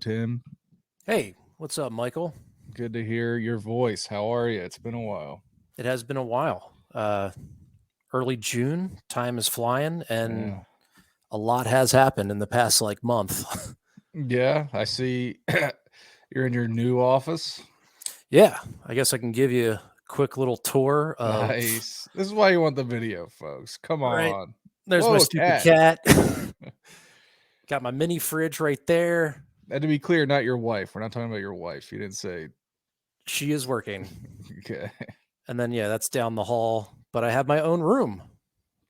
Tim. Hey, what's up, Michael? Good to hear your voice. How are you? It's been a while. It has been a while. Early June, time is flying, and Yeah. a lot has happened in the past month. Yeah, I see you're in your new office. Yeah, I guess I can give you a quick little tour of. Nice. This is why you want the video, folks. Come All right, on. there's my Whoa, stupid cat. cat. Got my mini fridge right there. And to be clear, not your wife. We're not talking about your wife. You didn't say. She is working, Okay. and then that's down the hall. But I have my own room.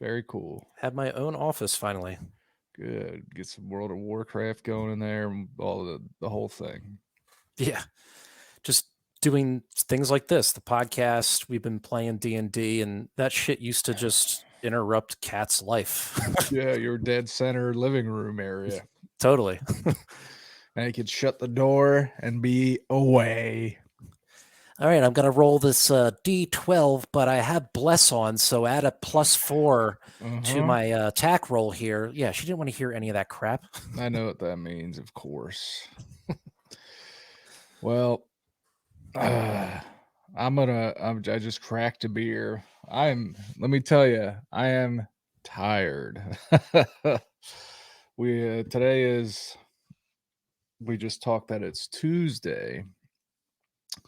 Very cool. Have my own office finally. Good. Get some World of Warcraft going in there, and all the whole thing. Yeah, just doing things like this, the podcast. We've been playing D&D, and that shit used to just interrupt Cat's life. Yeah, your dead center living room area. Totally. Now you could shut the door and be away. All right, I'm gonna roll this D12, but I have bless on, so add a +4 to my attack roll here. Yeah, she didn't want to hear any of that crap. I know what that means, of course. Well, I just cracked a beer. Let me tell you, I am tired. We just talked that it's Tuesday.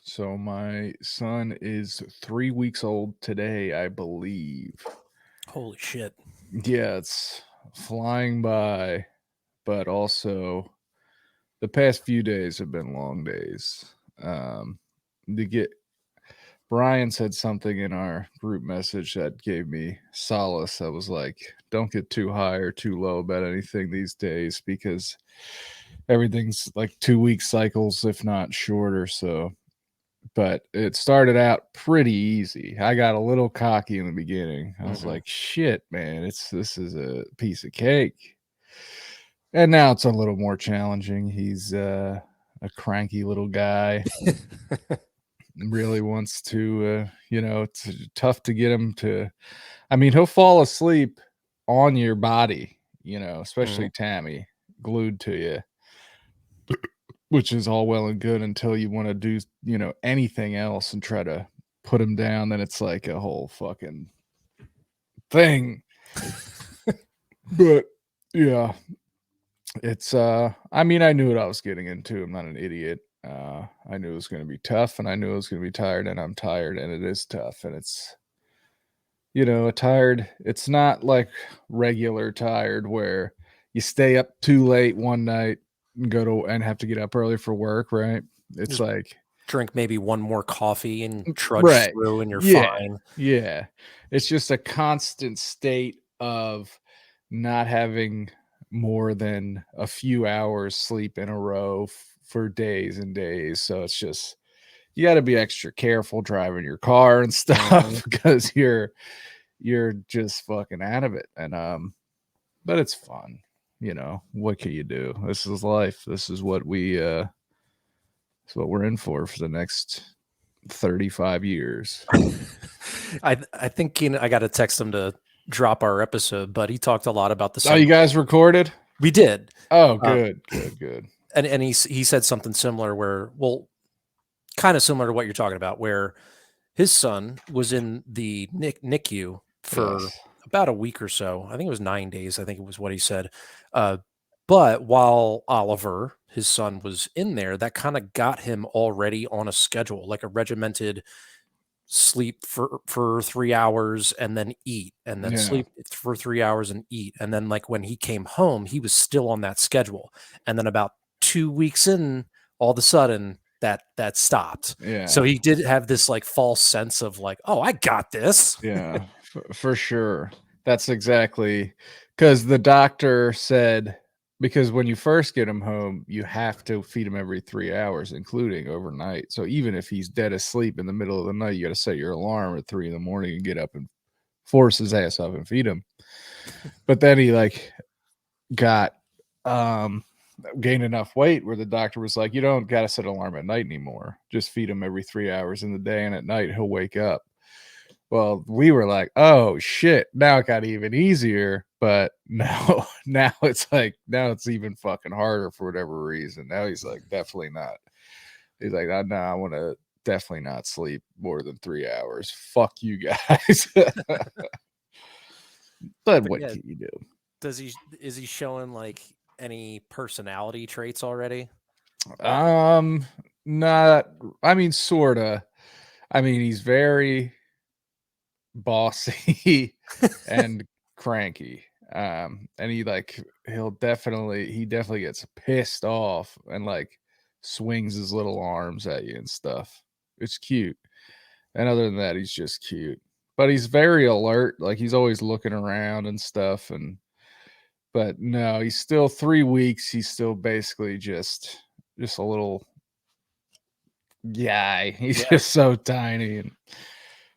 So my son is 3 weeks old today, I believe. Holy shit. Yeah, it's flying by, but also the past few days have been long days. Brian said something in our group message that gave me solace. I was like, don't get too high or too low about anything these days because everything's like 2-week cycles, if not shorter. So, but it started out pretty easy. I got a little cocky in the beginning. I was like, shit, man, this is a piece of cake. And now it's a little more challenging. He's a cranky little guy. Really wants to, it's tough to get him to. I mean, he'll fall asleep on your body, especially Tammy, glued to you, which is all well and good until you want to do, anything else and try to put him down. Then it's like a whole fucking thing. But yeah. It's I mean, I knew what I was getting into. I'm not an idiot. I knew it was going to be tough, and I knew I was going to be tired, and I'm tired, and it is tough, and it's tired. It's not like regular tired where you stay up too late one night and have to get up early for work, right? It's Just like drink maybe one more coffee and trudge right through, and you're yeah fine. yeah it's just a constant state of not having more than a few hours sleep in a row for days and days. So it's just, you got to be extra careful driving your car and stuff because you're just fucking out of it. And but it's fun. What can you do? This is life. This is what we're in for the next 35 years. I think I got to text him to drop our episode, but he talked a lot about the. Oh, you guys recorded? We did. Oh, good. And he said something similar where, well, kind of similar to what you're talking about, where his son was in the NICU for about a week or so. I think it was 9 days. I think it was what he said. But while Oliver, his son, was in there, that kind of got him already on a schedule, like a regimented sleep for 3 hours and then eat, and then sleep for 3 hours and eat. And then like when he came home, he was still on that schedule. And then about 2 weeks in, all of a sudden that stopped. Yeah. So he did have this like false sense of like, oh, I got this. Yeah, for sure. That's exactly because the doctor said, because when you first get him home, you have to feed him every 3 hours, including overnight. So even if he's dead asleep in the middle of the night, you got to set your alarm at 3 a.m. and get up and force his ass up and feed him. But then he like got gained enough weight where the doctor was like, you don't got to set an alarm at night anymore. Just feed him every 3 hours in the day, and at night he'll wake up. Well, we were like, oh shit, now it got even easier. But no, now it's like now it's even fucking harder for whatever reason. Now he's like definitely not. He's like, no, I want to definitely not sleep more than 3 hours. Fuck you guys. But But what yeah, can you do? is he showing like any personality traits already? Um, not. I mean, sorta. I mean, he's very bossy and cranky. And he definitely gets pissed off and like swings his little arms at you and stuff. It's cute. And other than that, he's just cute. But he's very alert. Like he's always looking around and stuff. And but no, he's still 3 weeks. He's still basically just a little guy. He's Yeah, just so tiny and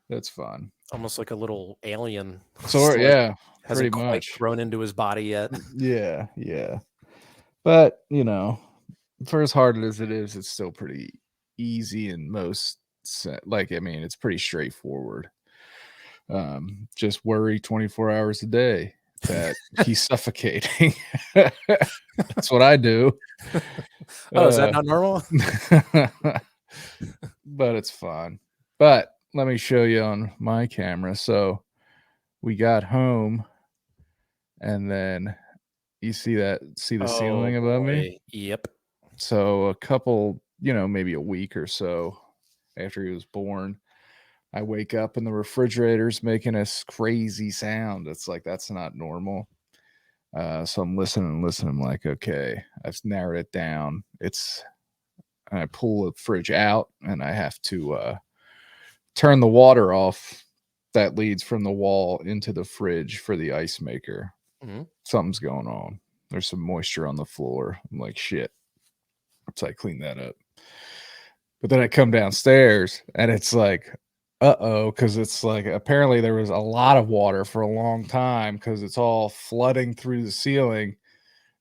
that's fun. almost like a little alien. So Still yeah, pretty hasn't quite much. grown into his body yet. Yeah, yeah. But, for as hard as it is, it's still pretty easy in most like, I mean, it's pretty straightforward. Just worry 24 hours a day that he's suffocating. That's what I do. Oh, is that Uh, not normal? but it's fun. But let me show you on my camera. So we got home and then you see the Oh ceiling above me? boy. Yep. So a couple, maybe a week or so after he was born, I wake up and the refrigerator's making this crazy sound. It's like that's not normal. So I'm listening. I'm like, okay, I've narrowed it down. And I pull the fridge out and I have to turn the water off that leads from the wall into the fridge for the ice maker. Mhm. Something's going on. There's some moisture on the floor. I'm like, shit. So I clean that up. But then I come downstairs and it's like, uh-oh, because it's like apparently there was a lot of water for a long time because it's all flooding through the ceiling,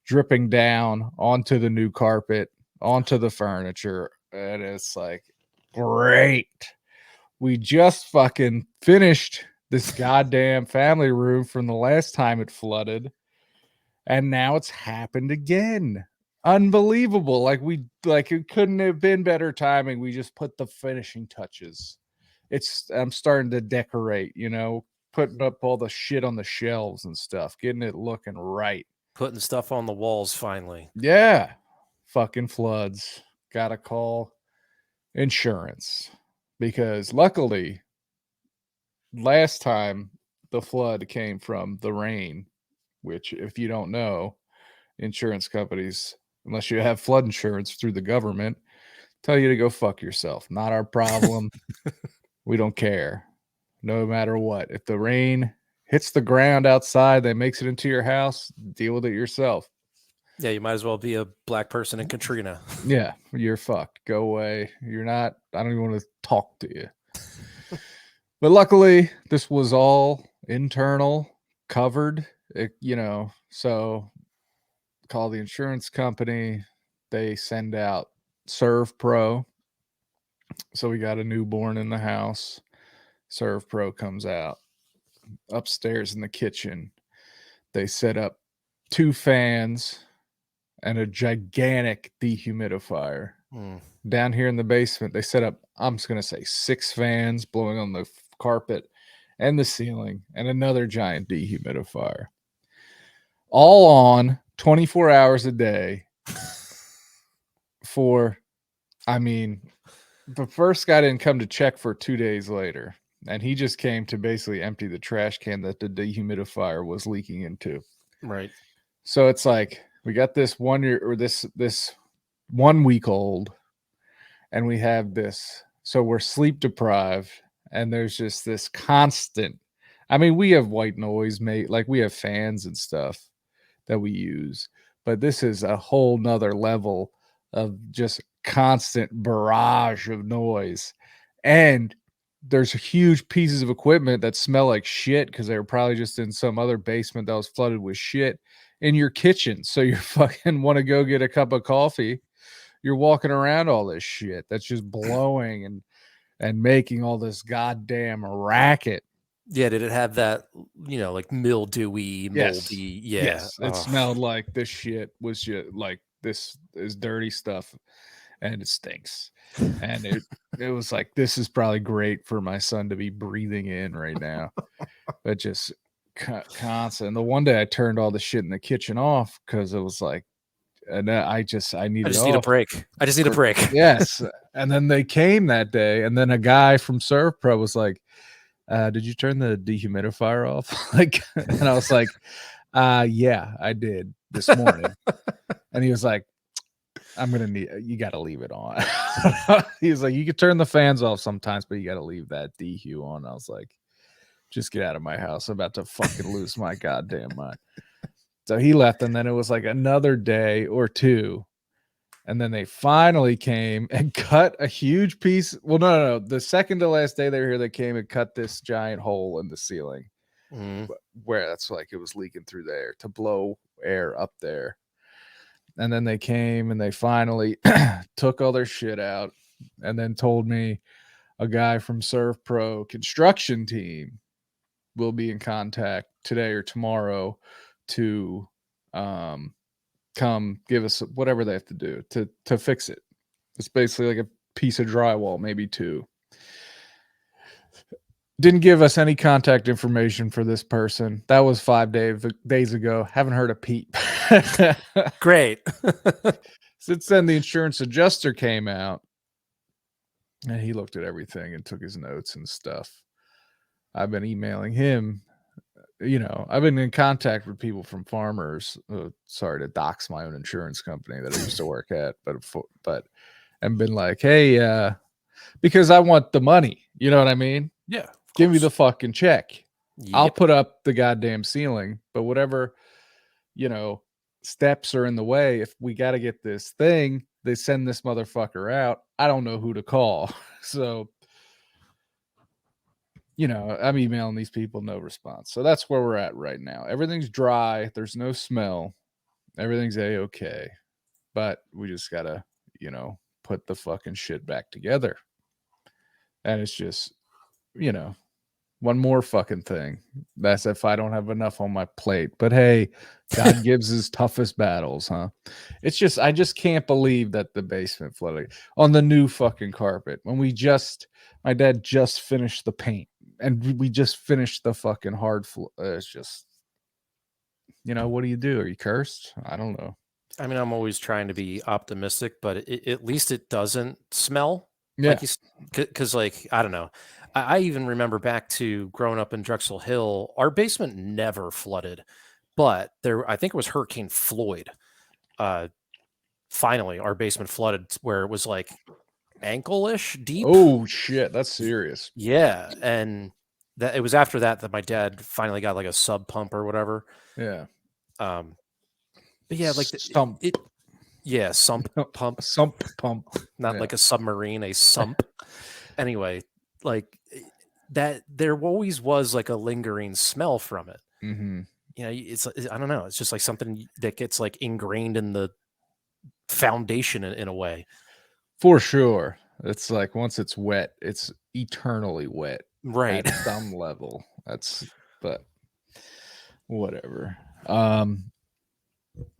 dripping down onto the new carpet, onto the furniture. And it's like, great. We just fucking finished this goddamn family room from the last time it flooded. And now it's happened again. Unbelievable. Like it couldn't have been better timing. We just put the finishing touches. I'm starting to decorate, putting up all the shit on the shelves and stuff, getting it looking right. Putting stuff on the walls finally. Yeah. Fucking floods. Gotta call insurance. Because luckily, last time the flood came from the rain, which if you don't know, insurance companies, unless you have flood insurance through the government, tell you to go fuck yourself. Not our problem. We don't care. No matter what. If the rain hits the ground outside that makes it into your house, deal with it yourself. Yeah, you might as well be a black person in Katrina. Yeah, you're fucked. Go away. You're not, I don't even want to talk to you. But luckily, this was all internal, covered, so call the insurance company. They send out Serve Pro. So we got a newborn in the house. Serve Pro comes out upstairs in the kitchen. They set up 2 fans and a gigantic dehumidifier. Mm. Down here in the basement, they set up, I'm just going to say 6 fans blowing on the carpet and the ceiling and another giant dehumidifier. All on 24 hours a day for, I mean, the first guy didn't come to check for 2 days later, and he just came to basically empty the trash can that the dehumidifier was leaking into. Right. So it's like we got this 1 year or this 1 week old, and we have this. So we're sleep deprived, and there's just this constant. I mean, we have white noise, mate. Like we have fans and stuff that we use, but this is a whole nother level of just constant barrage of noise. And there's huge pieces of equipment that smell like shit because they were probably just in some other basement that was flooded with shit in your kitchen. So you fucking want to go get a cup of coffee. You're walking around all this shit that's just blowing and making all this goddamn racket. Yeah, did it have that, like mildewy, Yes. moldy? Yeah. Yes. It Oh, smelled like this shit was just like this is dirty stuff and it stinks. And it was like, this is probably great for my son to be breathing in right now. But just constant. And the one day I turned all the shit in the kitchen off because it was like, and I I needed just need a off. break. I just need a break. Yes. And then they came that day, and then a guy from ServPro was like, did you turn the dehumidifier off? Like, and I was like, yeah, I did this morning. And he was like, you got to leave it on. He was like, you can turn the fans off sometimes, but you got to leave that dehu on. I was like, just get out of my house. I'm about to fucking lose my goddamn mind. So he left, and then it was like another day or two. And then they finally came and cut a huge piece. Well, no. The second to last day they were here, they came and cut this giant hole in the ceiling Mm. where that's like it was leaking through there to blow air up there. And then they came and they finally took all their shit out and then told me a guy from ServPro construction team will be in contact today or tomorrow to come give us whatever they have to do to fix it. It's basically like a piece of drywall, maybe two. Didn't give us any contact information for this person. That was 5 days ago. Haven't heard a peep. Great. Since then, the insurance adjuster came out and he looked at everything and took his notes and stuff. I've been emailing him. I've been in contact with people from Farmers. Sorry to dox my own insurance company that I used to work at, but and been like, hey, because I want the money. You know what I mean? Yeah, of Give me course. the fucking check. I'll Yep. put up the goddamn ceiling, but whatever, steps are in the way. If we got to get this thing, they send this motherfucker out. I don't know who to call. So, I'm emailing these people, no response. So that's where we're at right now. Everything's dry. There's no smell. Everything's A-okay. But we just got to, put the fucking shit back together. And it's just, one more fucking thing. That's if I don't have enough on my plate. But hey, God gives his toughest battles, huh? It's just, I just can't believe that the basement flooded on the new fucking carpet when my dad just finished the paint and we just finished the fucking hard floor. It's just, what do you do? Are you cursed? I don't know. I mean, I'm always trying to be optimistic, but at least it doesn't smell Yeah. like because like, I don't know. I even remember back to growing up in Drexel Hill, our basement never flooded, but I think it was Hurricane Floyd. Finally, our basement flooded where it was like ankle-ish deep. Oh shit, that's serious. Yeah, and that it was after that my dad finally got like a sub pump or whatever. Yeah. But yeah, like Stump. yeah, sump pump, Sump pump. not Yeah. like a submarine, a sump. Anyway, like that, there always was like a lingering smell from it. Mm-hmm. It's I don't know. It's just like something that gets like ingrained in the foundation in a way. For sure. It's like once it's wet, it's eternally wet Right. at some level. But whatever.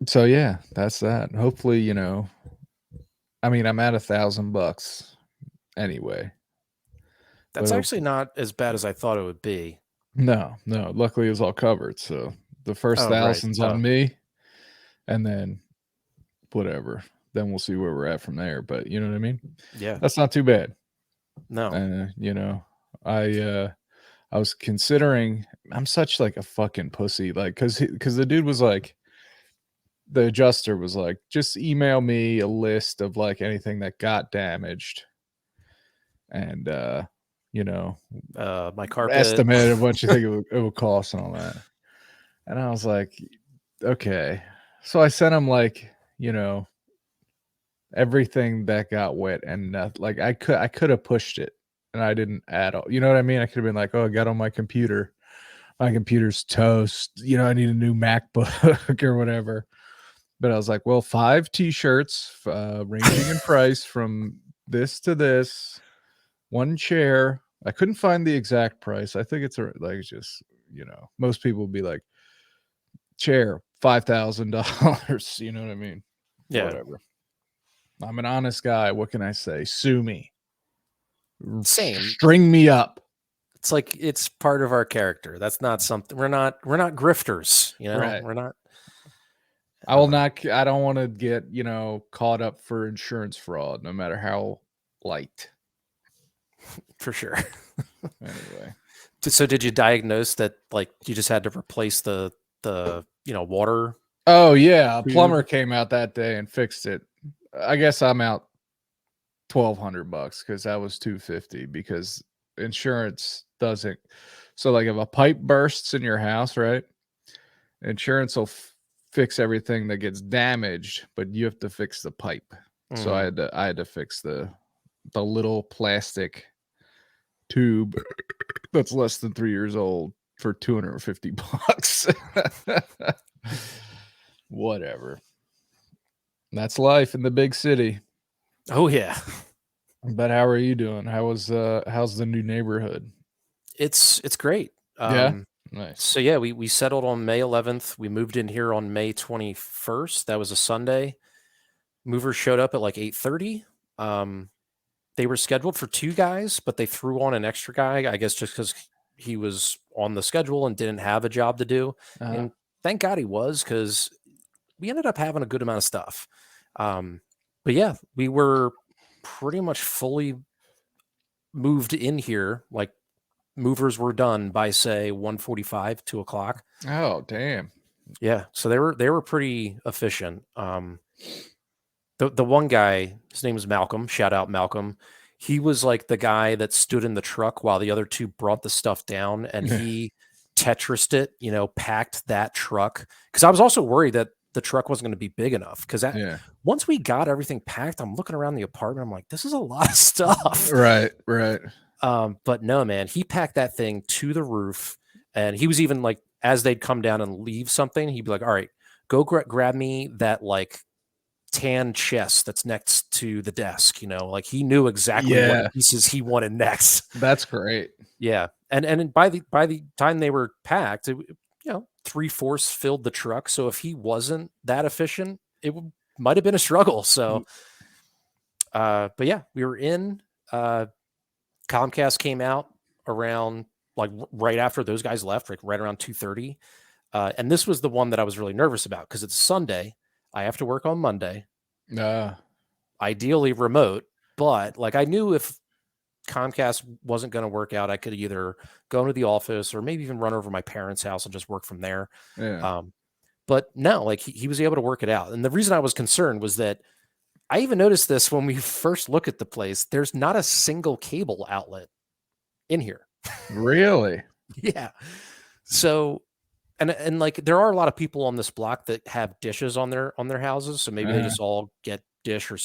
So yeah, that's that. Hopefully, I mean, I'm at $1,000 anyway. That's actually not as bad as I thought it would be. No. Luckily, it was all covered. So the first Oh, right. thousand's Oh, on me, and then whatever. Then we'll see where we're at from there. But you know what I mean? yeah. That's not too bad. No. I was considering. I'm such like a fucking pussy, like because the dude was like, the adjuster was like, just email me a list of like anything that got damaged, and My carpet. estimate of what you think it would cost and all that. And I was like, okay. So I sent him like, everything that got wet and like I could have pushed it and I didn't add all. You know what I mean? I could have been like, oh, I got on my computer. My computer's toast. I need a new MacBook or whatever. But I was like, well, 5 t-shirts ranging in price from this to this, 1 chair, I couldn't find the exact price. I think it's like just, most people would be like, chair, $5,000. You know what I mean? Yeah. Whatever. I'm an honest guy. What can I say? Sue me. Same. String me up. It's like it's part of our character. That's not something we're not grifters, Right. We're not I will not. I don't want to get caught up for insurance fraud, no matter how light. for sure. Anyway. So did you diagnose that like you just had to replace the water Oh yeah, a plumber tube? came out that day and fixed it. I guess I'm out $1,200 because that was $250 because insurance doesn't. So like if a pipe bursts in your house, right? Insurance will fix everything that gets damaged, but you have to fix the pipe. So I had to fix the little plastic tube that's less than 3 years old for $250. Whatever. That's life in the big city. Oh yeah. But how are you doing? How's the new neighborhood? It's great. Yeah. Nice. So yeah, we settled on May 11th. We moved in here on May 21st. That was a Sunday. Movers showed up at like 8:30. They were scheduled for 2 guys, but they threw on an extra guy, I guess just because he was on the schedule and didn't have a job to do. And thank God he was, because we ended up having a good amount of stuff. But yeah, we were pretty much fully moved in here. Like movers were done by say 1:45, 2 o'clock. Oh, damn. Yeah. So they were pretty efficient. The one guy, his name is Malcolm. Shout out Malcolm. He was like the guy that stood in the truck while the other 2 brought the stuff down, and he Tetrised it, packed that truck. Because I was also worried that the truck wasn't going to be big enough. Because once we got everything packed, I'm looking around the apartment. I'm like, this is a lot of stuff. Right. Right. But no, man, he packed that thing to the roof, and he was even like, as they'd come down and leave something, he'd be like, all right, go grab me that like tan chest that's next to the desk, like he knew exactly what pieces he wanted next. That's great. Yeah. And by the time they were packed, 3/4 filled the truck. So if he wasn't that efficient, it might have been a struggle. So, but yeah, we were in, Comcast came out around like right after those guys left, like right around 2:30. And this was the one that I was really nervous about because it's Sunday. I have to work on Monday. Ideally remote, but like I knew if Comcast wasn't going to work out, I could either go into the office or maybe even run over my parents' house and just work from there. Yeah. But no, like he was able to work it out. And the reason I was concerned was that I even noticed this when we first look at the place. There's not a single cable outlet in here. Really? Yeah. So, and like there are a lot of people on this block that have dishes on their houses. So maybe they just all get Dish or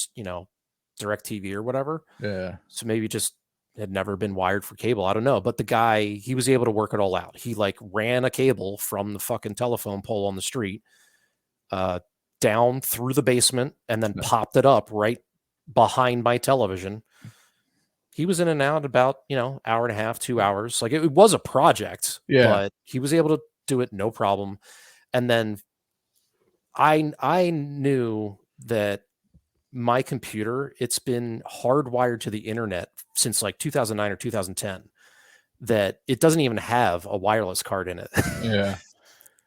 Direct TV or whatever. Yeah. So maybe just had never been wired for cable. I don't know. But the guy, he was able to work it all out. He like ran a cable from the fucking telephone pole on the street down through the basement and then popped it up right behind my television. He was in and out about, hour and a half, 2 hours. Like it was a project, but he was able to do it no problem. And then I knew that my computer, it's been hardwired to the internet since like 2009 or 2010, that it doesn't even have a wireless card in it. Yeah.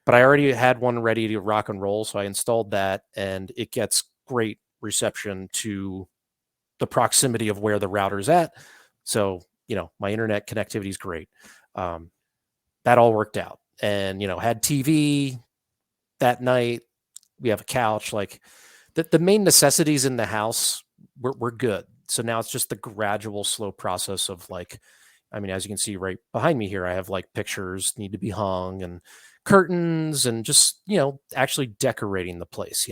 But I already had one ready to rock and roll. So I installed that, and it gets great reception to the proximity of where the router's at. So, my internet connectivity is great. That all worked out, and, had TV that night. We have a couch, like the main necessities in the house were good. So now it's just the gradual, slow process of like, I mean, as you can see right behind me here, I have like pictures need to be hung and curtains and just, actually decorating the place,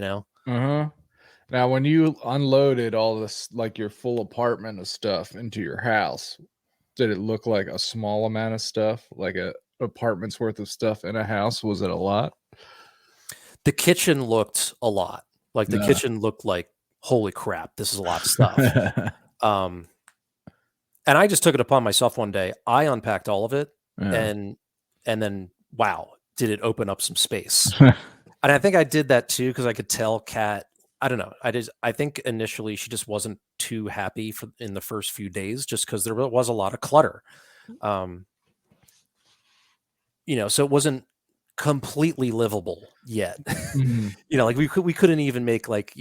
Now, when you unloaded all this, like your full apartment of stuff into your house, did it look like a small amount of stuff, like a apartment's worth of stuff in a house? Was it a lot? The kitchen looked a lot. Like the kitchen looked like, holy crap, this is a lot of stuff. And I just took it upon myself one day. I unpacked all of it, Yeah. and then wow, did it open up some space. And I think I did that too because I could tell Kat. I don't know. I think initially she just wasn't too happy for in the first few days, just because there was a lot of clutter. Um, so it wasn't completely livable yet. Mhm. Like we couldn't even make like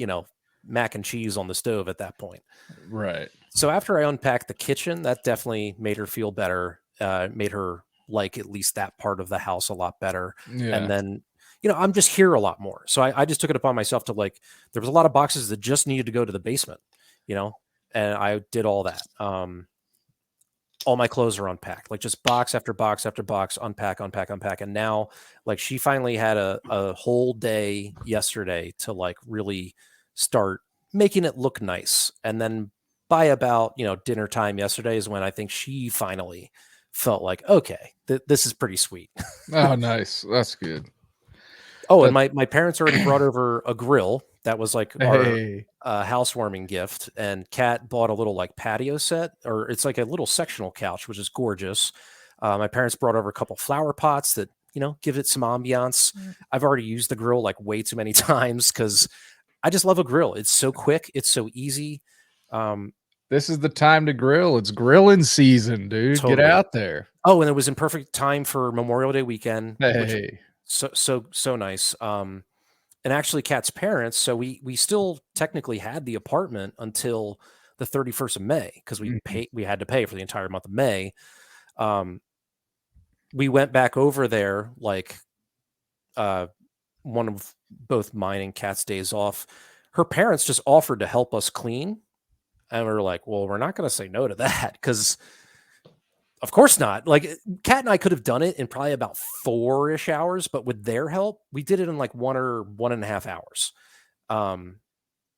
mac and cheese on the stove at that point. Right. So after I unpacked the kitchen, that definitely made her feel better. Made her like at least that part of the house a lot better. And Yeah. then, I'm just here a lot more. So I just took it upon myself to like, there was a lot of boxes that just needed to go to the basement, you know, and I did all that. All my clothes are unpacked, like just box after box after box, unpack, unpack, unpack. And now, like, she finally had a whole day yesterday to like really start making it look nice. And then by about, dinner time yesterday is when I think she finally felt like, okay, this is pretty sweet. Oh, nice. That's good. Oh, and That my parents already brought over a grill. That was like our Hey. housewarming gift. And Kat bought a little like patio set, or it's like a little sectional couch, which is gorgeous. My parents brought over a couple flower pots that give it some ambiance. I've already used the grill like way too many times because I just love a grill. It's so quick. It's so easy. Um, This is the time to grill. It's grilling season, dude. Get totally. out there. Oh, and it was in perfect time for Memorial Day weekend, which Hey. so nice. And actually Kat's parents, so we still technically had the apartment until the 31st of May because Mhm. we had to pay for the entire month of May. Um, we went back over there like uh, one of both mine and Kat's days off. Her parents just offered to help us clean, and we were like, well, we're not going to say no to that because of course not. Like Kat and I could have done it in probably about 4-ish hours, but with their help, we did it in like 1 or 1.5 hours. Um,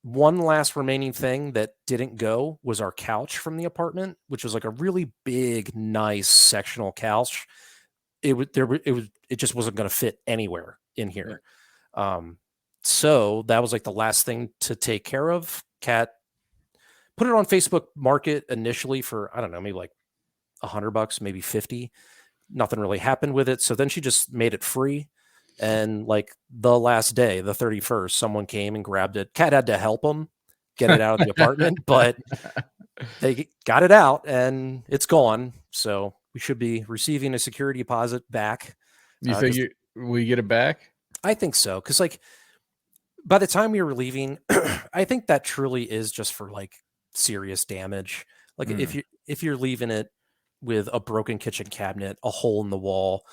One last remaining thing that didn't go was our couch from the apartment, which was like a really big, nice sectional couch. It just wasn't going to fit anywhere in Yeah. here. Um, so that was like the last thing to take care of. Cat put it on Facebook Market initially for, I don't know, maybe like $100, maybe 50. Nothing really happened with it. So then she just made it free. And like the last day, the 31st, someone came and grabbed it. Cat had to help him get it out of the apartment, but they got it out and it's gone. So we should be receiving a security deposit back. You think Because you we get it back? I think so. Because like by the time we were leaving, I think that truly is just for like serious damage. Like Mm. if you're leaving it with a broken kitchen cabinet, a hole in the wall,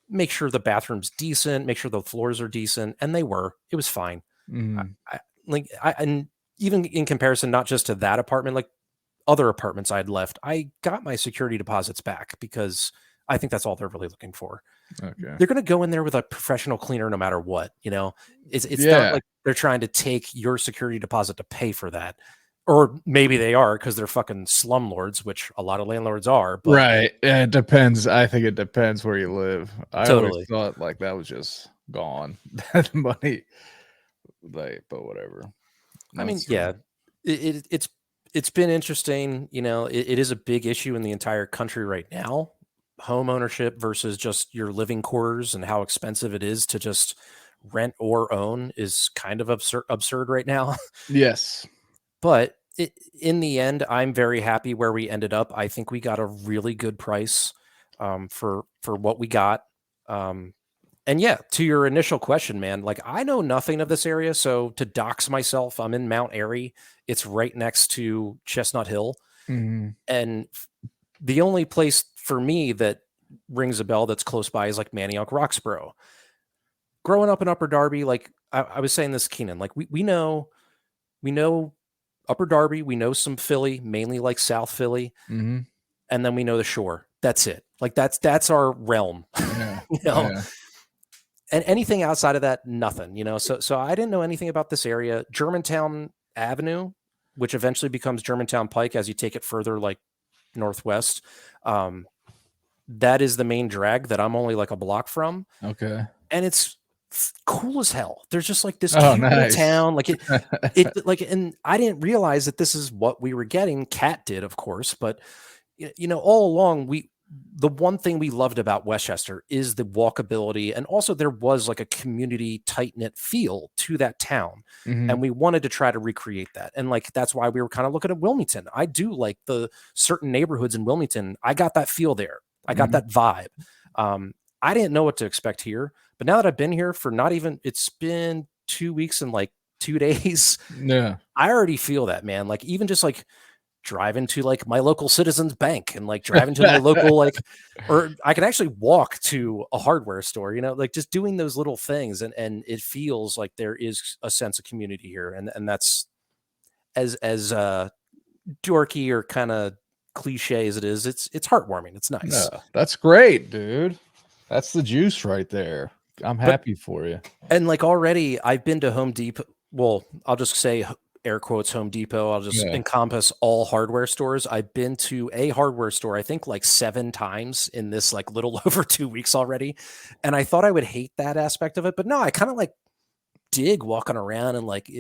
make sure the bathroom's decent, make sure the floors are decent, and they were. It was fine. I, Mhm. and even in comparison, not just to that apartment, like other apartments I'd left, I got my security deposits back because I think that's all they're really looking for. Okay. They're going to go in there with a professional cleaner no matter what. It's not Yeah. like they're trying to take your security deposit to pay for that. Or maybe they are because they're fucking slumlords, which a lot of landlords are, but Right. Yeah, it depends. I think it depends where you live. I always totally. thought like that was just gone. That money, like, but whatever. I mean, That's yeah, it's been interesting. It is a big issue in the entire country right now. Home ownership versus just your living quarters and how expensive it is to just rent or own is kind of absurd right now. yes. But in the end, I'm very happy where we ended up. I think we got a really good price for what we got. Um, and yeah, to your initial question, man, like I know nothing of this area. So to dox myself, I'm in Mount Airy. It's right next to Chestnut Hill. Mhm. And the only place for me that rings a bell that's close by is like Manioc Roxborough. Growing up in Upper Darby, like I was saying this, Keenan, like we know Upper Darby, we know some Philly, mainly like South Philly, Mhm. and then we know the shore. That's it. Like that's our realm. Yeah. you know, Yeah. and anything outside of that, nothing. So I didn't know anything about this area. Germantown Avenue, which eventually becomes Germantown Pike as you take it further like northwest. Um, that is the main drag that I'm only like a block from. Okay. And it's cool as hell. There's just like this Oh, cute little nice. town. Like it like, and I didn't realize that this is what we were getting. Cat did, of course, but all along the one thing we loved about Westchester is the walkability, and also there was like a community tight knit feel to that town, Mhm. and we wanted to try to recreate that. And like that's why we were kind of looking at Wilmington. I do like the certain neighborhoods in Wilmington. I got that feel there. I got Mhm. that vibe. I didn't know what to expect here, but now that I've been here for not even it's been 2 weeks and like 2 days, Yeah. I already feel that, man. Like even just like driving to like my local Citizens Bank and like driving to my local or I can actually walk to a hardware store, like just doing those little things, and it feels like there is a sense of community here, and that's as dorky or kind of cliche as it is, it's heartwarming. It's No, nice. that's great, dude. That's the juice right there. I'm But happy for you. and like already I've been to Home Depot. Well, I'll just say air quotes Home Depot. I'll just Yeah. encompass all hardware stores. I've been to a hardware store, I think like 7 times in this like little over 2 weeks already. And I thought I would hate that aspect of it, but no, I kind of like dig walking around, and like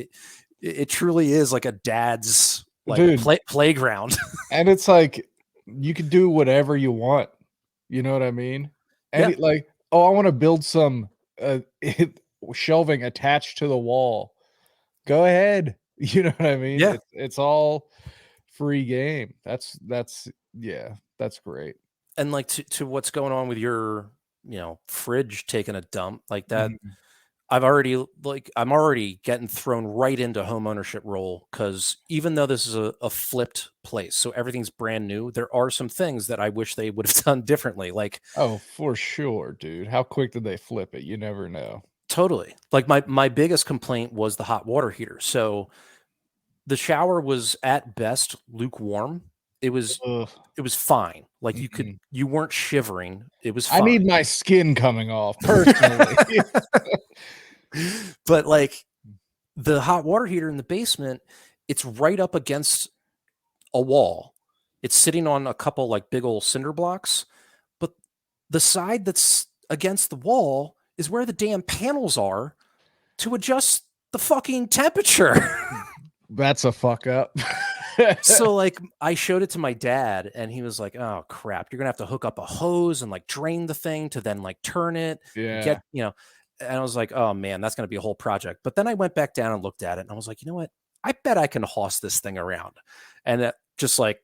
it truly is like a dad's like Dude, playground. and it's like you could do whatever you want. You know what I mean? Yeah. Like, "Oh, I wanna build some, uh, shelving attached to the wall." Go ahead. You know what I mean? Yeah. It's all free game. That's yeah, that's great. And like to what's going on with your, fridge taking a dump like that. Mhm. I'm already getting thrown right into home ownership role, because even though this is a flipped place, so everything's brand new, there are some things that I wish they would have done differently. Like Oh, for sure, dude. How quick did they flip it? You never know. totally. Like my biggest complaint was the hot water heater. So the shower was at best lukewarm. It was Ugh, it was fine. Like mm-mm. you weren't shivering. It was I need fine. my skin coming off personally. But like the hot water heater in the basement, it's right up against a wall. It's sitting on a couple like big old cinder blocks, but the side that's against the wall is where the damn panels are to adjust the fucking temperature. That's a fuck up. So like I showed it to my dad, and he was like, "Oh crap, you're going to have to hook up a hose and like drain the thing to then like turn it and Yeah. get." And I was like, "Oh man, that's going to be a whole project." But then I went back down and looked at it, and I was like, "You know what? I bet I can hoss this thing around." And just like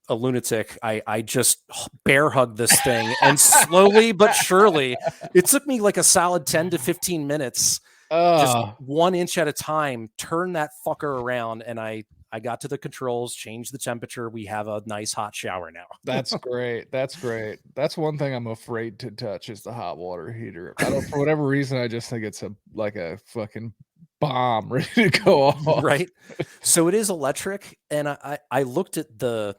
a lunatic, I just bear hugged this thing, and slowly but surely, it took me like a solid 10 to 15 minutes, just Oh, 1 inch at a time, turn that fucker around, and I got to the controls, changed the temperature. We have a nice hot shower now. that's great. That's great. That's one thing I'm afraid to touch is the hot water heater. I don't for whatever reason, I just think it's like a fucking bomb ready to go off. Right? So it is electric, and I looked at the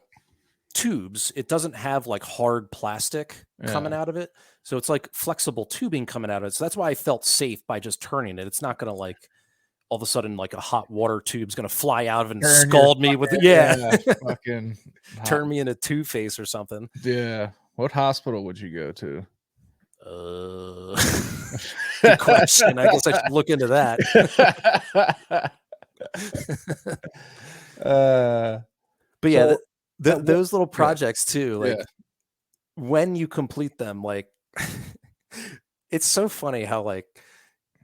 tubes. It doesn't have like hard plastic coming Yeah. out of it. So it's like flexible tubing coming out of it. So that's why I felt safe by just turning it. It's not going to like all of a sudden like a hot water tube's going to fly out of it and Turn your scald me with fucking yeah, yeah, fucking hot turn me into Two Face or something. yeah. What hospital would you go to? Uh, good question. I guess I should look into that. Uh, But yeah, so what those little yeah, projects too, yeah. like when you complete them, like it's so funny how like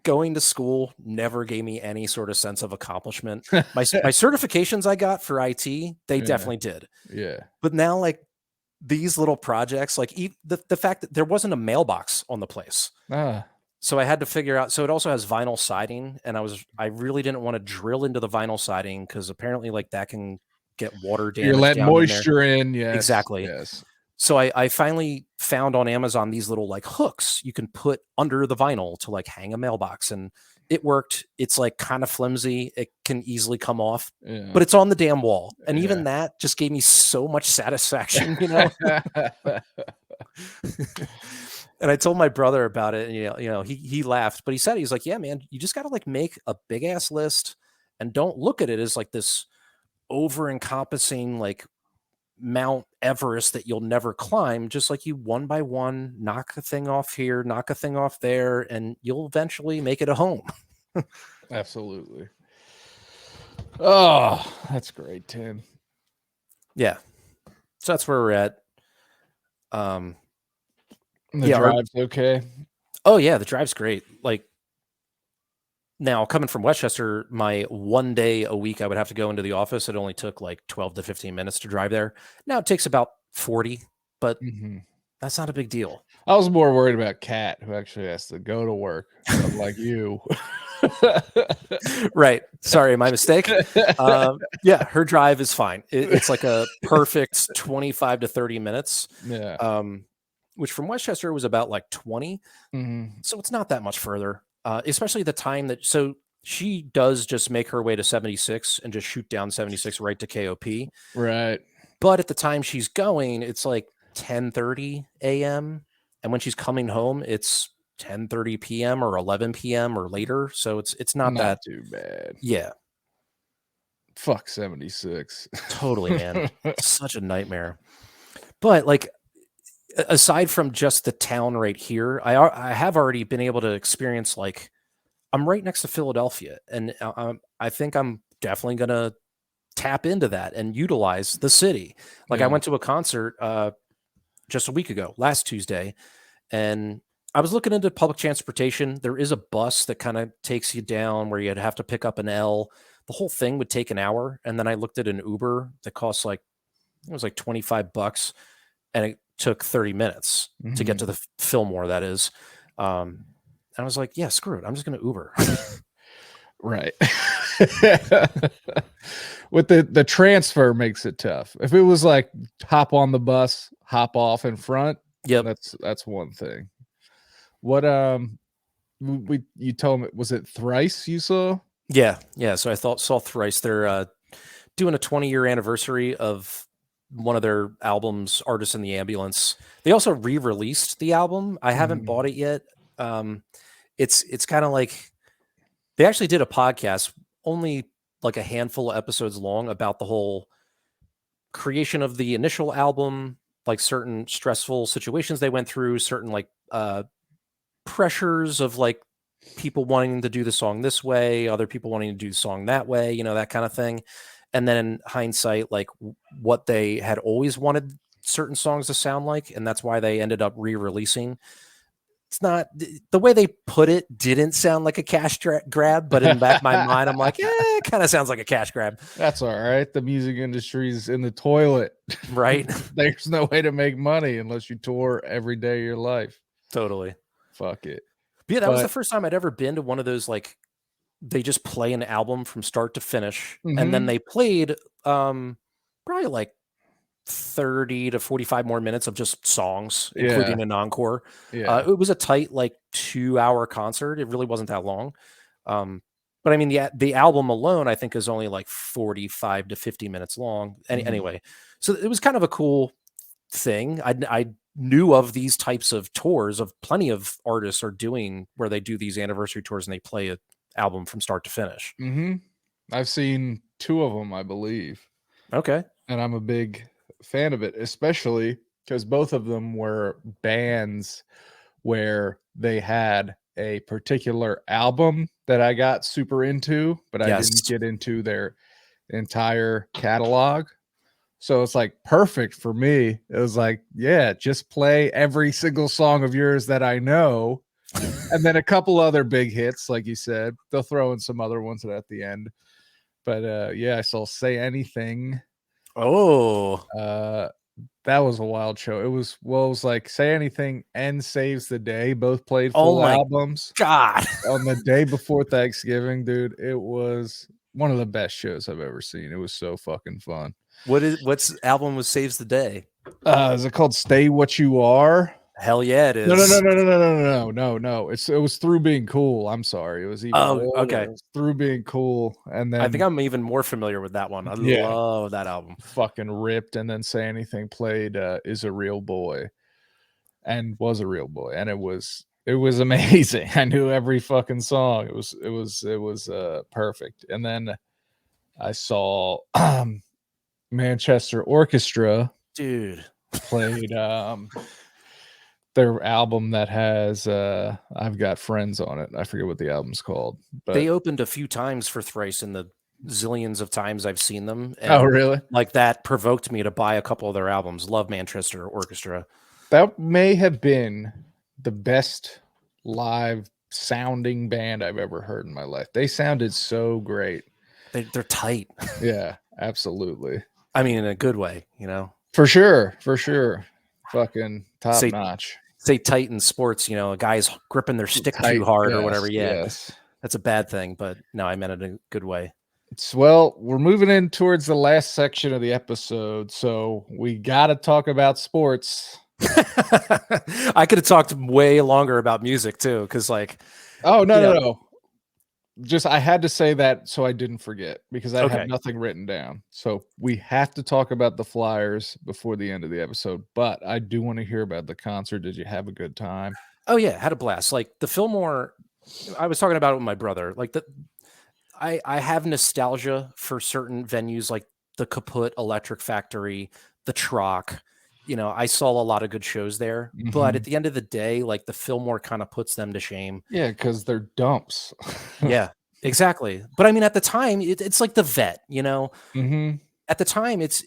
going to school never gave me any sort of sense of accomplishment. My certifications I got for IT, they Yeah, definitely did. yeah. But now like these little projects, like the fact that there wasn't a mailbox on the place. Ah, So I had to figure out, so it also has vinyl siding, and I really didn't want to drill into the vinyl siding because apparently like that can get water you're damage letting down in there. moisture in, yes, Exactly. yes. So I finally found on Amazon these little like hooks you can put under the vinyl to like hang a mailbox, and it worked. It's like kind of flimsy. It can easily come off, Yeah, but it's on the damn wall. And yeah. even that just gave me so much satisfaction. And I told my brother about it, and he laughed, but he said, he's like, "Yeah, man, you just got to like make a big ass list and don't look at it as like this over encompassing like Mount Everest that you'll never climb. Just like you one by one knock a thing off here, knock a thing off there, and you'll eventually make it a home." Absolutely. Oh, that's great, Tim. Yeah. So that's where we're at. Um, The yeah. drive's okay? Oh yeah, the drive's great. Like now coming from Westchester, my 1 day a week I would have to go into the office. It only took like 12 to 15 minutes to drive there. Now it takes about 40, but Mhm. that's not a big deal. I was more worried about Kat, who actually has to go to work, unlike you. Right. Sorry, my mistake. Yeah, her drive is fine. It's like a perfect 25 to 30 minutes, Yeah. which from Westchester was about like 20. Mhm. So it's not that much further, especially the time that. So she does just make her way to 76 and just shoot down 76 right to KOP. Right. But at the time she's going, it's like 10:30 a.m. And when she's coming home, it's 10:30 p.m. or 11 p.m. or later. So it's not Not that. too bad. Yeah, Fuck 76. totally, man. Such a nightmare. But like aside from just the town right here, I have already been able to experience like I'm right next to Philadelphia, and I think I'm definitely gonna tap into that and utilize the city. Like I Yeah. went to a concert just a week ago, last Tuesday, and I was looking into public transportation. There is a bus that kind of takes you down where you'd have to pick up an L. The whole thing would take an hour, and then I looked at an Uber that costs like it was like $25, and it took 30 minutes to get Mhm. to the Fillmore. That is. And I was like, yeah, screw it. I'm just going to Uber. Right. With the transfer makes it tough. If it was like hop on the bus, hop off in front, Yep. that's one thing. What we you told me, was it Thrice you saw? Yeah. Yeah. So I saw Thrice. They're doing a 20-year anniversary of one of their albums, Artists in the Ambulance. They also re-released the album. I haven't Mhm. bought it yet. Um, it's kind of like they actually did a podcast, only like a handful of episodes long, about the whole creation of the initial album, like certain stressful situations they went through, certain like pressures of like people wanting to do the song this way, other people wanting to do the song that way, that kind of thing. And then in hindsight, like what they had always wanted certain songs to sound like, and that's why they ended up re-releasing. It's not the way they put it didn't sound like a cash grab, but in the back of my mind, I'm like, yeah, it kind of sounds like a cash grab. That's all right. The music industry's in the toilet. Right. There's no way to make money unless you tour every day of your life. Totally. Fuck it. But yeah, that was the But first time I'd ever been to one of those, like, they just play an album from start to finish. And then mhm. they played probably like 30 to 45 more minutes of just songs, Yeah. including an encore. Yeah. It was a tight, like 2 hour concert. It really wasn't that long. Um, but I mean, the album alone, I think, is only like 45 to 50 minutes long. Mhm. Anyway, so it was kind of a cool thing. I knew of these types of tours. Of plenty of artists are doing where they do these anniversary tours and they play an album from start to finish. Mhm. I've seen 2 of them, I believe, Okay. and I'm a big fan of it, especially because both of them were bands where they had a particular album that I got super into, but I didn't Yes. get into their entire catalog. So it's like perfect for me. It was like, yeah, just play every single song of yours that I know. And then a couple other big hits, like you said. They'll throw in some other ones at the end. But yeah, I saw Say Anything. Oh. Uh that was a wild show. It was like Say Anything and Saves the Day both played Oh full my albums God. on the day before Thanksgiving, dude. It was one of the best shows I've ever seen. It was so fucking fun. What's album was Saves the Day? Is it called Stay What You Are? Hell yeah, it No, no, no, is. no, no, no, no, no, no, no. It was Through Being Cool. I'm sorry. It was even Oh, older. okay. It was Through Being Cool, and I think then I'm even more familiar with that one. I yeah, love that album. fucking ripped, and then Say Anything played Is a Real Boy and was a real boy, and it was amazing. I knew every fucking song. It was perfect. And then I saw Manchester Orchestra Dude, played their album that has I've Got Friends on it. I forget what the album's called, but they opened a few times for Thrice in the zillions of times I've seen them, Oh, and really? like that provoked me to buy a couple of their albums. Love Manchester Orchestra. That may have been the best live sounding band I've ever heard in my life. They sounded so great. They're tight. Yeah, absolutely. I mean, in a good way, you know. For sure, for sure. Fucking top Say notch. say tight in sports, you know, a guy's gripping their stick too Tight. hard or whatever. Yes, Yeah, yes. that's a bad thing. But no, I meant it in a good way. Well, we're moving in towards the last section of the episode, so we got to talk about sports. I could have talked way longer about music too, because like, Oh, you know, no. Just I had to say that so I didn't forget because I have okay. nothing written down. So we have to talk about the Flyers before the end of the episode, but I do want to hear about the concert. Did you have a good time? Oh yeah, had a blast. Like the Fillmore, I was talking about it with my brother. Like I have nostalgia for certain venues like the Kaput Electric Factory, the Troc. You know, I saw a lot of good shows there, but at Mhm. the end of the day, like the Fillmore kind of puts them to shame. Yeah, because they're dumps. Yeah, exactly. But I mean, at the time, it's like the Vet. You know, Mhm. at the time, it's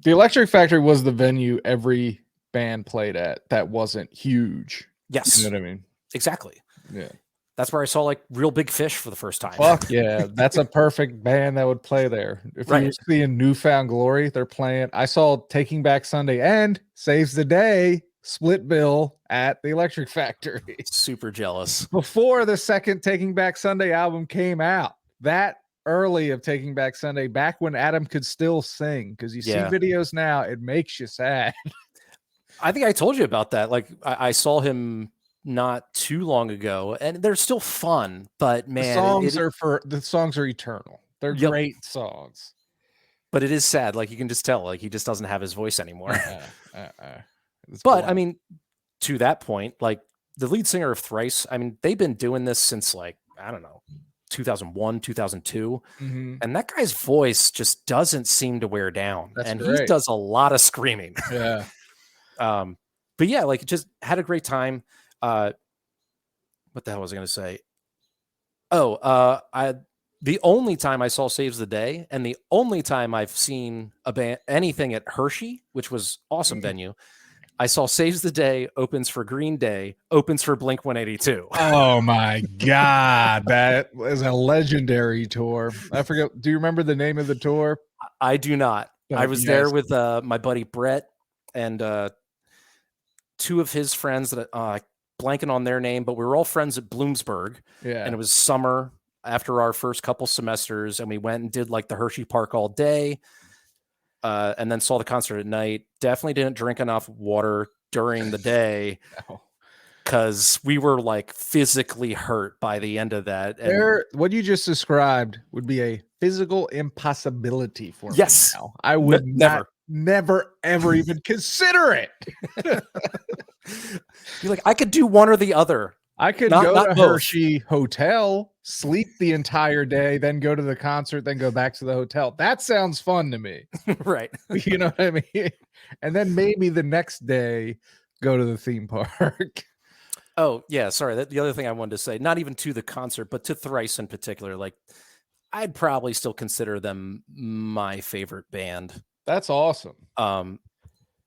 The Electric Factory was the venue every band played at that wasn't huge. You know yes, what I mean? exactly. Yeah. That's where I saw like Real Big Fish for the first time. Fuck yeah, that's a perfect band that would play there. If you're Right. seeing Newfound Glory, they're playing. I saw Taking Back Sunday and Saves the Day split bill at the Electric Factory Super jealous. before the second Taking Back Sunday album came out. That early of Taking Back Sunday, back when Adam could still sing, because you see Yeah. videos now, it makes you sad. I think I told you about that. Like I saw him not too long ago, and they're still fun, but The man, songs are for the songs are eternal. They're yep. great songs. But it is sad. Like you can just tell, like he just doesn't have his voice anymore. It's But I blunt. mean, to that point, like the lead singer of Thrice, I mean, they've been doing this since like, I don't know, 2001, 2002. Mhm. And that guy's voice just doesn't seem to wear down. That's And he great. does a lot of screaming. Yeah. But yeah, like just had a great time. What the hell was I going to say? Oh, the only time I saw Saves the Day, and the only time I've seen a band anything at Hershey, which was awesome Mm. venue, I saw Saves the Day, opens for Green Day, opens for Blink 182. Oh my god, that was a legendary tour. I forget. Do you remember the name of the tour? I do not. I Oh, was there yes. with my buddy Brett and two of his friends that blanking on their name, but we were all friends at Bloomsburg, and Yeah. it was summer after our first couple semesters, and we went and did like the Hershey Park all day, and then saw the concert at night. Definitely didn't drink enough water during the day Oh. because we were like physically hurt by the end of that. And What you just described would be a physical impossibility for me yes, now. I would never. never, ever even consider it. You're like, I could do one or the other. I could Not go to both. Hershey Hotel, sleep the entire day, then go to the concert, then go back to the hotel. That sounds fun to me. Right. You know what I mean? And then maybe the next day go to the theme park. Oh, yeah. Sorry. The other thing I wanted to say, not even to the concert, but to Thrice in particular, like I'd probably still consider them my favorite band. That's awesome.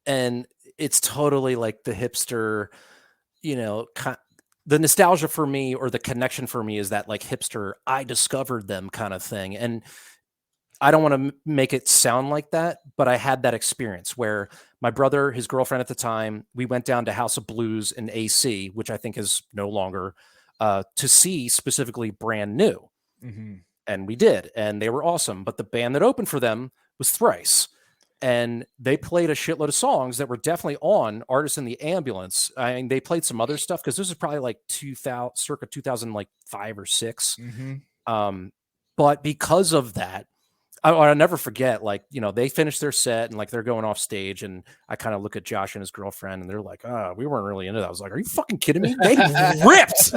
And it's totally like the hipster, you know, the nostalgia for me or the connection for me is that like hipster, I discovered them kind of thing. And I don't want to make it sound like that, but I had that experience where my brother, his girlfriend at the time, we went down to House of Blues in AC, which I think is no longer, to see specifically Brand New. Mm-hmm. And we did, and they were awesome. But the band that opened for them was Thrice. And they played a shitload of songs that were definitely on Artists in the Ambulance. I mean, they played some other stuff because this was probably like 2000, circa 2005 or 6. Mm-hmm. But because of that, I'll never forget, like, you know, they finished their set and like they're going off stage. And I kind of look at Josh and his girlfriend and they're like, we weren't really into that. I was like, are you fucking kidding me? They ripped.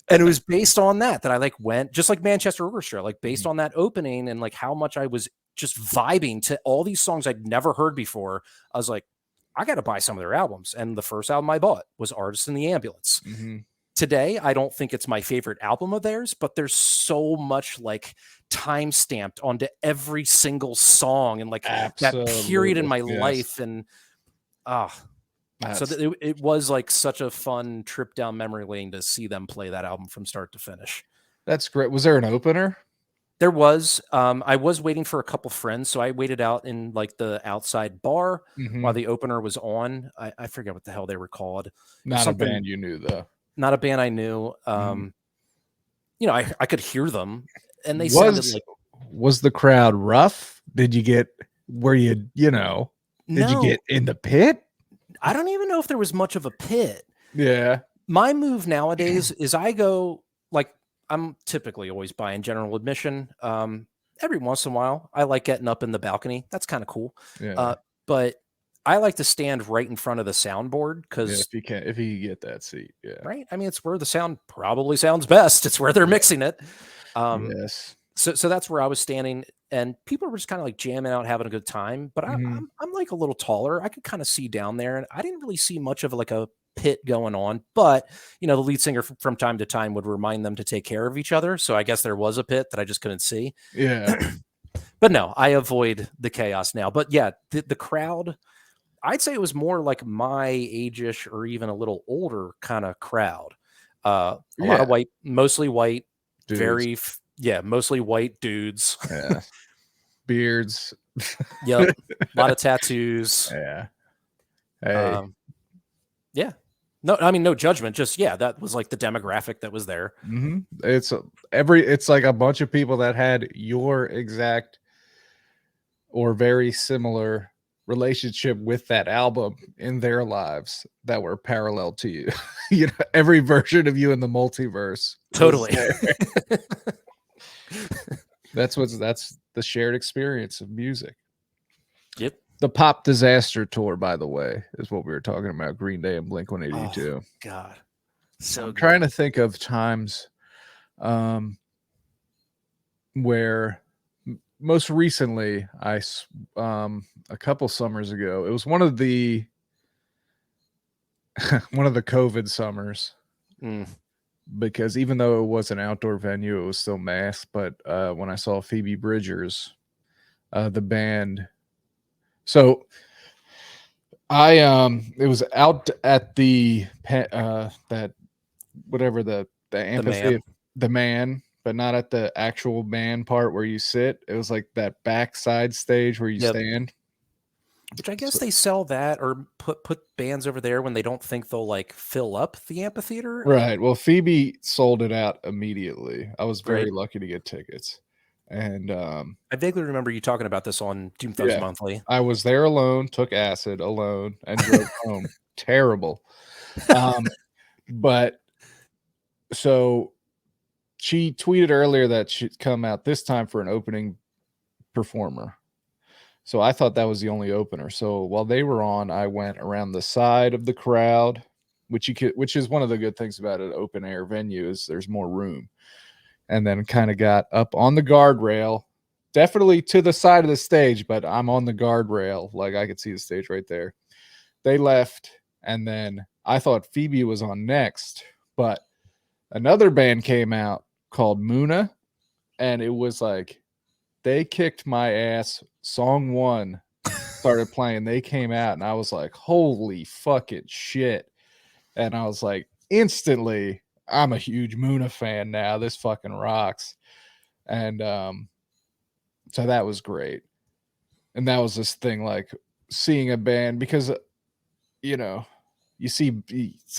And it was based on that I like went just like Manchester Orchestra, like based on that opening and like how much I was just vibing to all these songs I'd never heard before. I was like, I got to buy some of their albums. And the first album I bought was Artists in the Ambulance. Mm-hmm. today, I don't think it's my favorite album of theirs, but there's so much like time stamped onto every single song and like that period in Absolutely, my yes. life. And ah, so That's it was like such a fun trip down memory lane to see them play that album from start to finish. that's great. Was there an opener? There was, I was waiting for a couple friends, so I waited out in like the outside bar while Mhm. the opener was on. I forget what the hell they were called. It was Not a something, band you knew, though. not a band I knew. Mhm. I could hear them, and they sounded Was like was the crowd rough? Did you get were you did you get no. in the pit? I don't even know if there was much of a pit. Yeah. My move nowadays is I go like I'm typically always buying general admission. Every once in a while, I like getting up in the balcony. That's kind of cool. Yeah. Uh, but I like to stand right in front of the soundboard Yeah, because, if you could get that seat, yeah. right? I mean, it's where the sound probably sounds best. It's where they're Yeah. mixing it. Um, Yes. so that's where I was standing, and people were just kind of like jamming out, having a good time. But Mhm. I'm like a little taller. I could kind of see down there, and I didn't really see much of like a pit going on. But the lead singer from time to time would remind them to take care of each other. So I guess there was a pit that I just couldn't see. Yeah. But no, I avoid the chaos now. But yeah, the crowd, I'd say it was more like my age-ish or even a little older kind of crowd. A lot of Yeah. white, mostly white, Dudes. yeah, mostly white dudes. Yeah. Beards. Yep. A lot of tattoos. Yeah. Hey. Um, yeah. No, I mean, no judgment. Just, yeah, that was like the demographic that was there. Mhm. It's like a bunch of people that had your exact or very similar relationship with that album in their lives that were parallel to you. Every version of you in the multiverse was Totally. there. That's the shared experience of music. Yep. The Pop Disaster Tour, by the way, is what we were talking about. Green Day and Blink Oh, 182. God. So I'm trying good. to think of times where most recently a couple summers ago, it was one of the one of the COVID summers, Mm. because even though it was an outdoor venue, it was still masked. But when I saw Phoebe Bridgers, the band, so it was out at that whatever the The amphitheater, man. the man, but not at the actual man part where you sit. It was like that backside stage where you Yep. stand. Which I guess So, they sell that or put bands over there when they don't think they'll like fill up the amphitheater. right. Well, Phoebe sold it out immediately. I was Right. very lucky to get tickets. And I vaguely remember you talking about this on Doom Thugs yeah, Monthly. I was there alone, took acid alone, and drove home. Terrible. Um, but so she tweeted earlier that she'd come out this time for an opening performer. So I thought that was the only opener. So while they were on, I went around the side of the crowd, which is one of the good things about an open air venue is there's more room. And then kind of got up on the guardrail, definitely to the side of the stage, but I'm on the guardrail, like I could see the stage right there. They left, and then I thought Phoebe was on next, but another band came out called Muna, and it was like they kicked my ass. Song one started playing. They came out, and I was like, holy fucking shit. And I was like, instantly, I'm a huge Muna fan now. This fucking rocks. And so that was great. And that was this thing like seeing a band because, you know, you see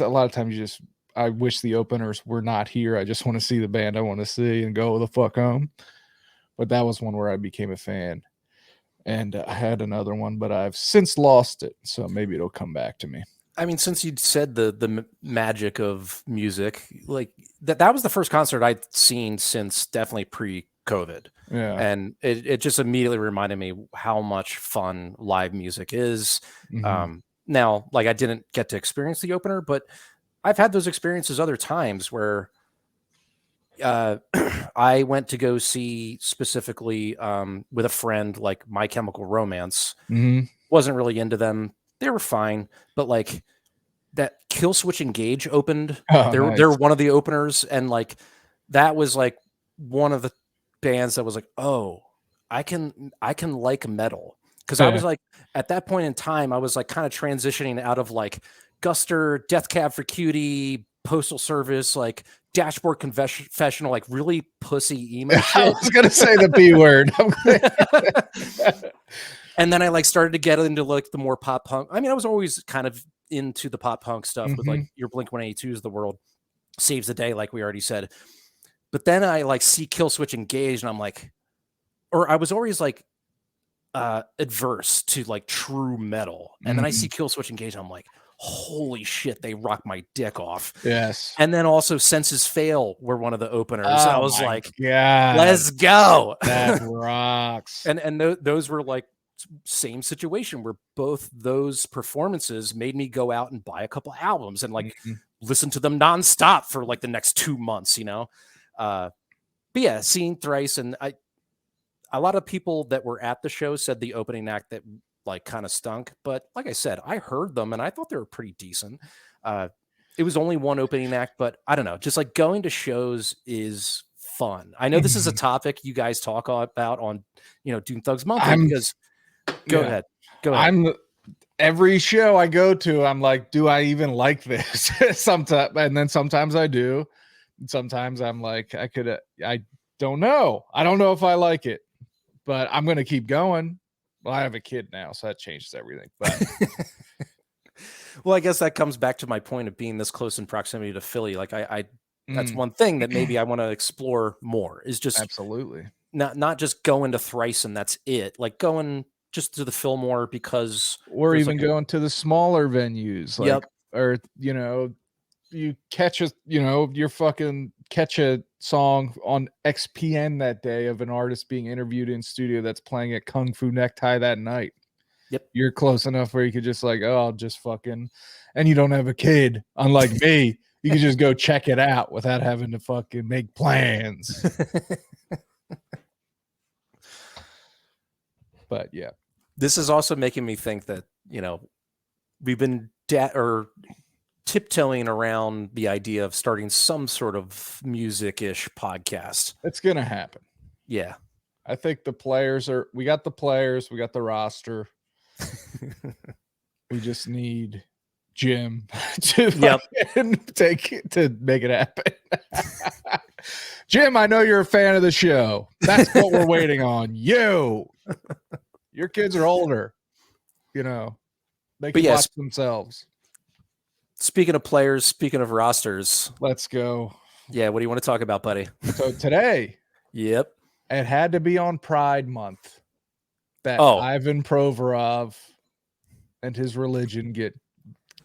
a lot of times I wish the openers were not here. I just want to see the band I want to see and go the fuck home. But that was one where I became a fan. And I had another one, but I've since lost it. So maybe it'll come back to me. I mean, since you said the magic of music, like that was the first concert I'd seen since definitely pre-COVID. Yeah. And it just immediately reminded me how much fun live music is. Mhm. Now, like I didn't get to experience the opener, but I've had those experiences other times where I went to go see specifically with a friend like My Chemical Romance. Mhm. Wasn't really into them. They were fine, but like that Kill Switch Engage opened. Oh, They're nice. one of the openers, and like that was like one of the bands that was like, oh, I can like metal. Because I Yeah. was like, at that point in time, I was like kind of transitioning out of like Guster, Death Cab for Cutie, Postal Service, like Dashboard Confessional, like really pussy emo I shit. was gonna say the B word. And then I like started to get into like the more pop punk. I mean, I was always kind of into the pop punk stuff with like your Blink 182s of the world, Saves the Day, like we already said. But then I like see Kill Switch Engage, and I'm like, or I was always like adverse to like true metal. And then I see Kill Switch Engage, and I'm like, holy shit, they rock my dick off. Yes. And then also Senses Fail were one of the openers. Oh, I was like, God. let's go. That rocks. And those were like same situation where both those performances made me go out and buy a couple albums and like listen to them nonstop for like the next 2 months, you know? But yeah, seeing Thrice, and a lot of people that were at the show said the opening act that like kind of stunk, but like I said, I heard them and I thought they were pretty decent. It was only one opening act, but I don't know, just like going to shows is fun. I know this is a topic you guys talk about on, Dune Thugs Monthly, because go ahead. Every show I go to, I'm like, do I even like this? Sometimes, and then sometimes I do. Sometimes I'm like, I don't know. I don't know if I like it, but I'm going to keep going. Well, I have a kid now, so that changes everything. But well, I guess that comes back to my point of being this close in proximity to Philly. Like that's one thing that maybe I want to explore more, is just absolutely not just going to Thrice and that's it. Like going just to the Fillmore, because or even like going to the smaller venues, like, or you catch you're fucking catch a song on XPN that day of an artist being interviewed in studio that's playing at Kung Fu Necktie that night. Yep. You're close enough where you could just like, oh, I'll just fucking, and you don't have a kid, unlike me. You can just go check it out without having to fucking make plans. But yeah. This is also making me think that, we've been tiptoeing around the idea of starting some sort of music-ish podcast. It's going to happen. Yeah. I think we got the players, we got the roster. We just need Jim to make it happen. Jim, I know you're a fan of the show. That's what we're waiting on. Your kids are older, they can watch themselves. Speaking of players, speaking of rosters, let's go. Yeah, what do you want to talk about, buddy? So today, it had to be on Pride Month that Ivan Provorov and his religion get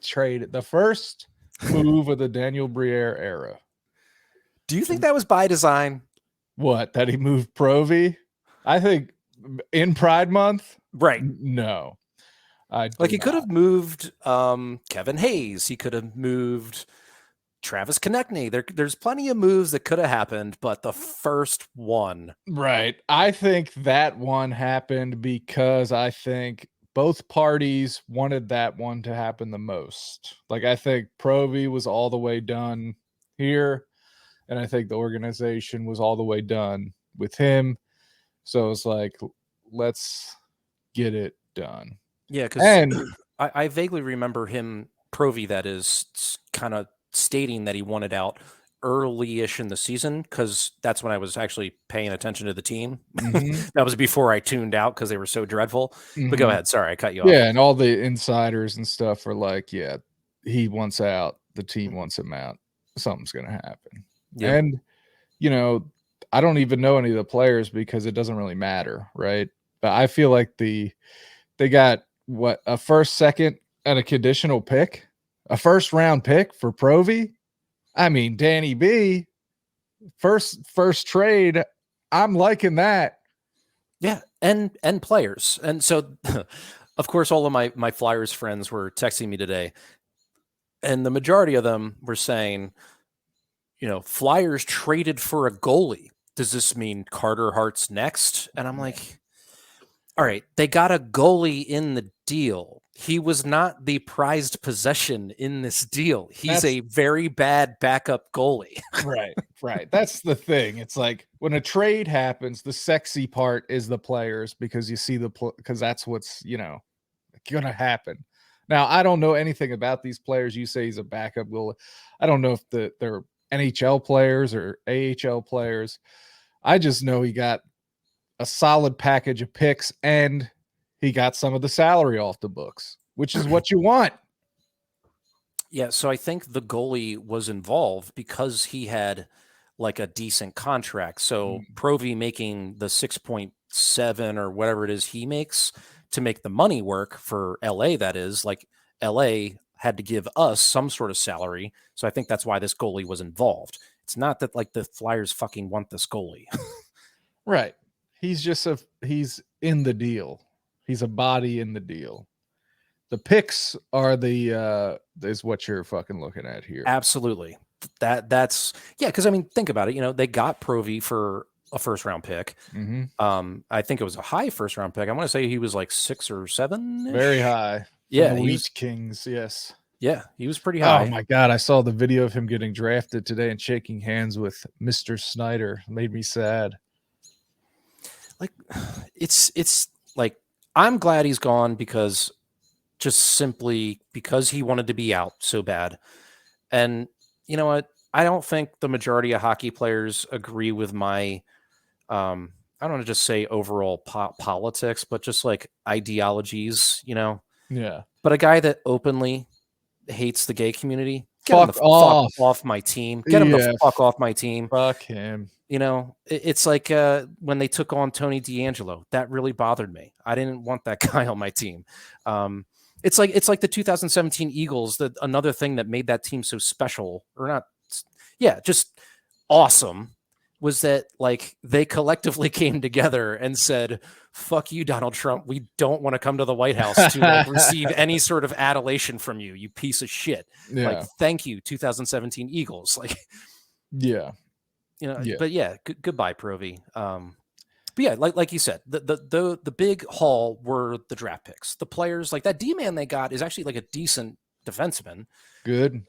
traded. The first move of the Daniel Briere era. Do you think that was by design? What, that he moved Provi? I think in Pride Month? Right. No. He could have moved Kevin Hayes. He could have moved Travis Konechny. There's plenty of moves that could have happened, but the first one. Right. I think that one happened because I think both parties wanted that one to happen the most. Like, I think Provi was all the way done here, and I think the organization was all the way done with him. So it's like, let's get it done. Yeah, because I vaguely remember him, Provi, that is, kind of stating that he wanted out early-ish in the season, because that's when I was actually paying attention to the team. That was before I tuned out because they were so dreadful. But go ahead. Sorry, I cut you off. Yeah, and all the insiders and stuff are like, yeah, he wants out. The team wants him out. Something's going to happen. Yeah. And, I don't even know any of the players because it doesn't really matter, right? But I feel like they got, a first, second, and a conditional pick? A first-round pick for Provi? I mean, Danny B, first trade, I'm liking that. Yeah, and players. And so, of course, all of my Flyers friends were texting me today, and the majority of them were saying, Flyers traded for a goalie. Does this mean Carter Hart's next? And I'm like, all right, they got a goalie in the deal. He was not the prized possession in this deal. He's That's a very bad backup goalie. right, right. That's the thing. It's like when a trade happens, the sexy part is the players because you see because that's what's, gonna happen. Now, I don't know anything about these players. You say he's a backup goalie. I don't know if they're NHL players or AHL players. I just know he got a solid package of picks and he got some of the salary off the books, which is what you want. Yeah, so I think the goalie was involved because he had like a decent contract. So Mm. Provy making the 6.7 or whatever it is he makes to make the money work for LA, that is, like LA had to give us some sort of salary. So I think that's why this goalie was involved. It's not that like the Flyers fucking want this goalie. Right. He's in the deal. He's a body in the deal. The picks are is what you're fucking looking at here. Absolutely. That's yeah, because I mean, think about it. You know, they got Provy for a first round pick. Mm-hmm. I think it was a high first round pick. I want to say he was like 6 or 7. Very high from Yeah, the Wheat Kings. Yes. yeah, he was pretty Oh high. my god, I saw the video of him getting drafted today and shaking hands with Mr. Snyder. It made me sad. Like, it's like I'm glad he's gone because just simply because he wanted to be out so bad. And you know what? I don't think the majority of hockey players agree with my I don't want to just say overall politics, but just like ideologies, you know. Yeah. But a guy that openly hates the gay community, get him the Fuck fuck off. off my team. Get him the Yeah. fuck off my team. Fuck him. You know, it's like when they took on Tony D'Angelo, that really bothered me. I didn't want that guy on my team. It's like the 2017 Eagles. That another thing that made that team so special, or not? Yeah, just awesome. Was that like they collectively came together and said, "Fuck you, Donald Trump. We don't want to come to the White House to like receive any sort of adulation from you, you piece of shit." Yeah. Like, thank you, 2017 Eagles. Like, yeah. you know, Yeah. but yeah, goodbye, Provy. But yeah, like you said, the big haul were the draft picks. The players, like that D-man they got is actually like a decent defenseman. Good.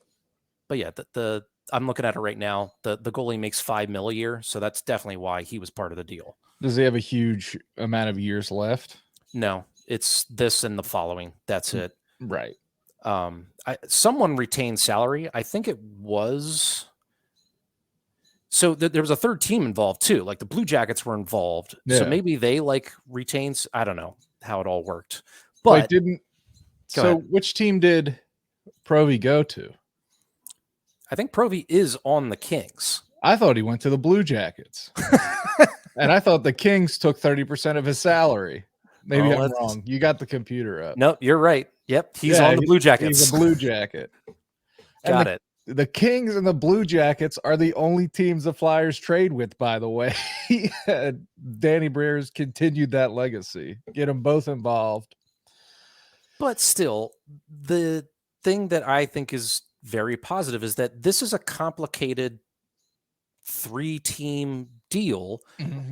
But yeah, the I'm looking at it right now. The goalie makes $5 million a year, so that's definitely why he was part of the deal. Does he have a huge amount of years left? No, it's this and the following. That's it. Right. Someone retained salary. I think it was. So there was a third team involved too. Like the Blue Jackets were involved. Yeah. So maybe they like retains. I don't know how it all worked. Wait, But which team did Provy go to? I think Provy is on the Kings. I thought he went to the Blue Jackets. And I thought the Kings took 30% of his salary. Maybe I'm wrong. You got the computer up. Nope, you're right. Yep, he's on the Blue Jackets. He's a Blue Jacket. Got it. The Kings and the Blue Jackets are the only teams the Flyers trade with, by the way. Danny Brier's continued that legacy. Get them both involved. But still, the thing that I think is very positive is that this is a complicated 3-team deal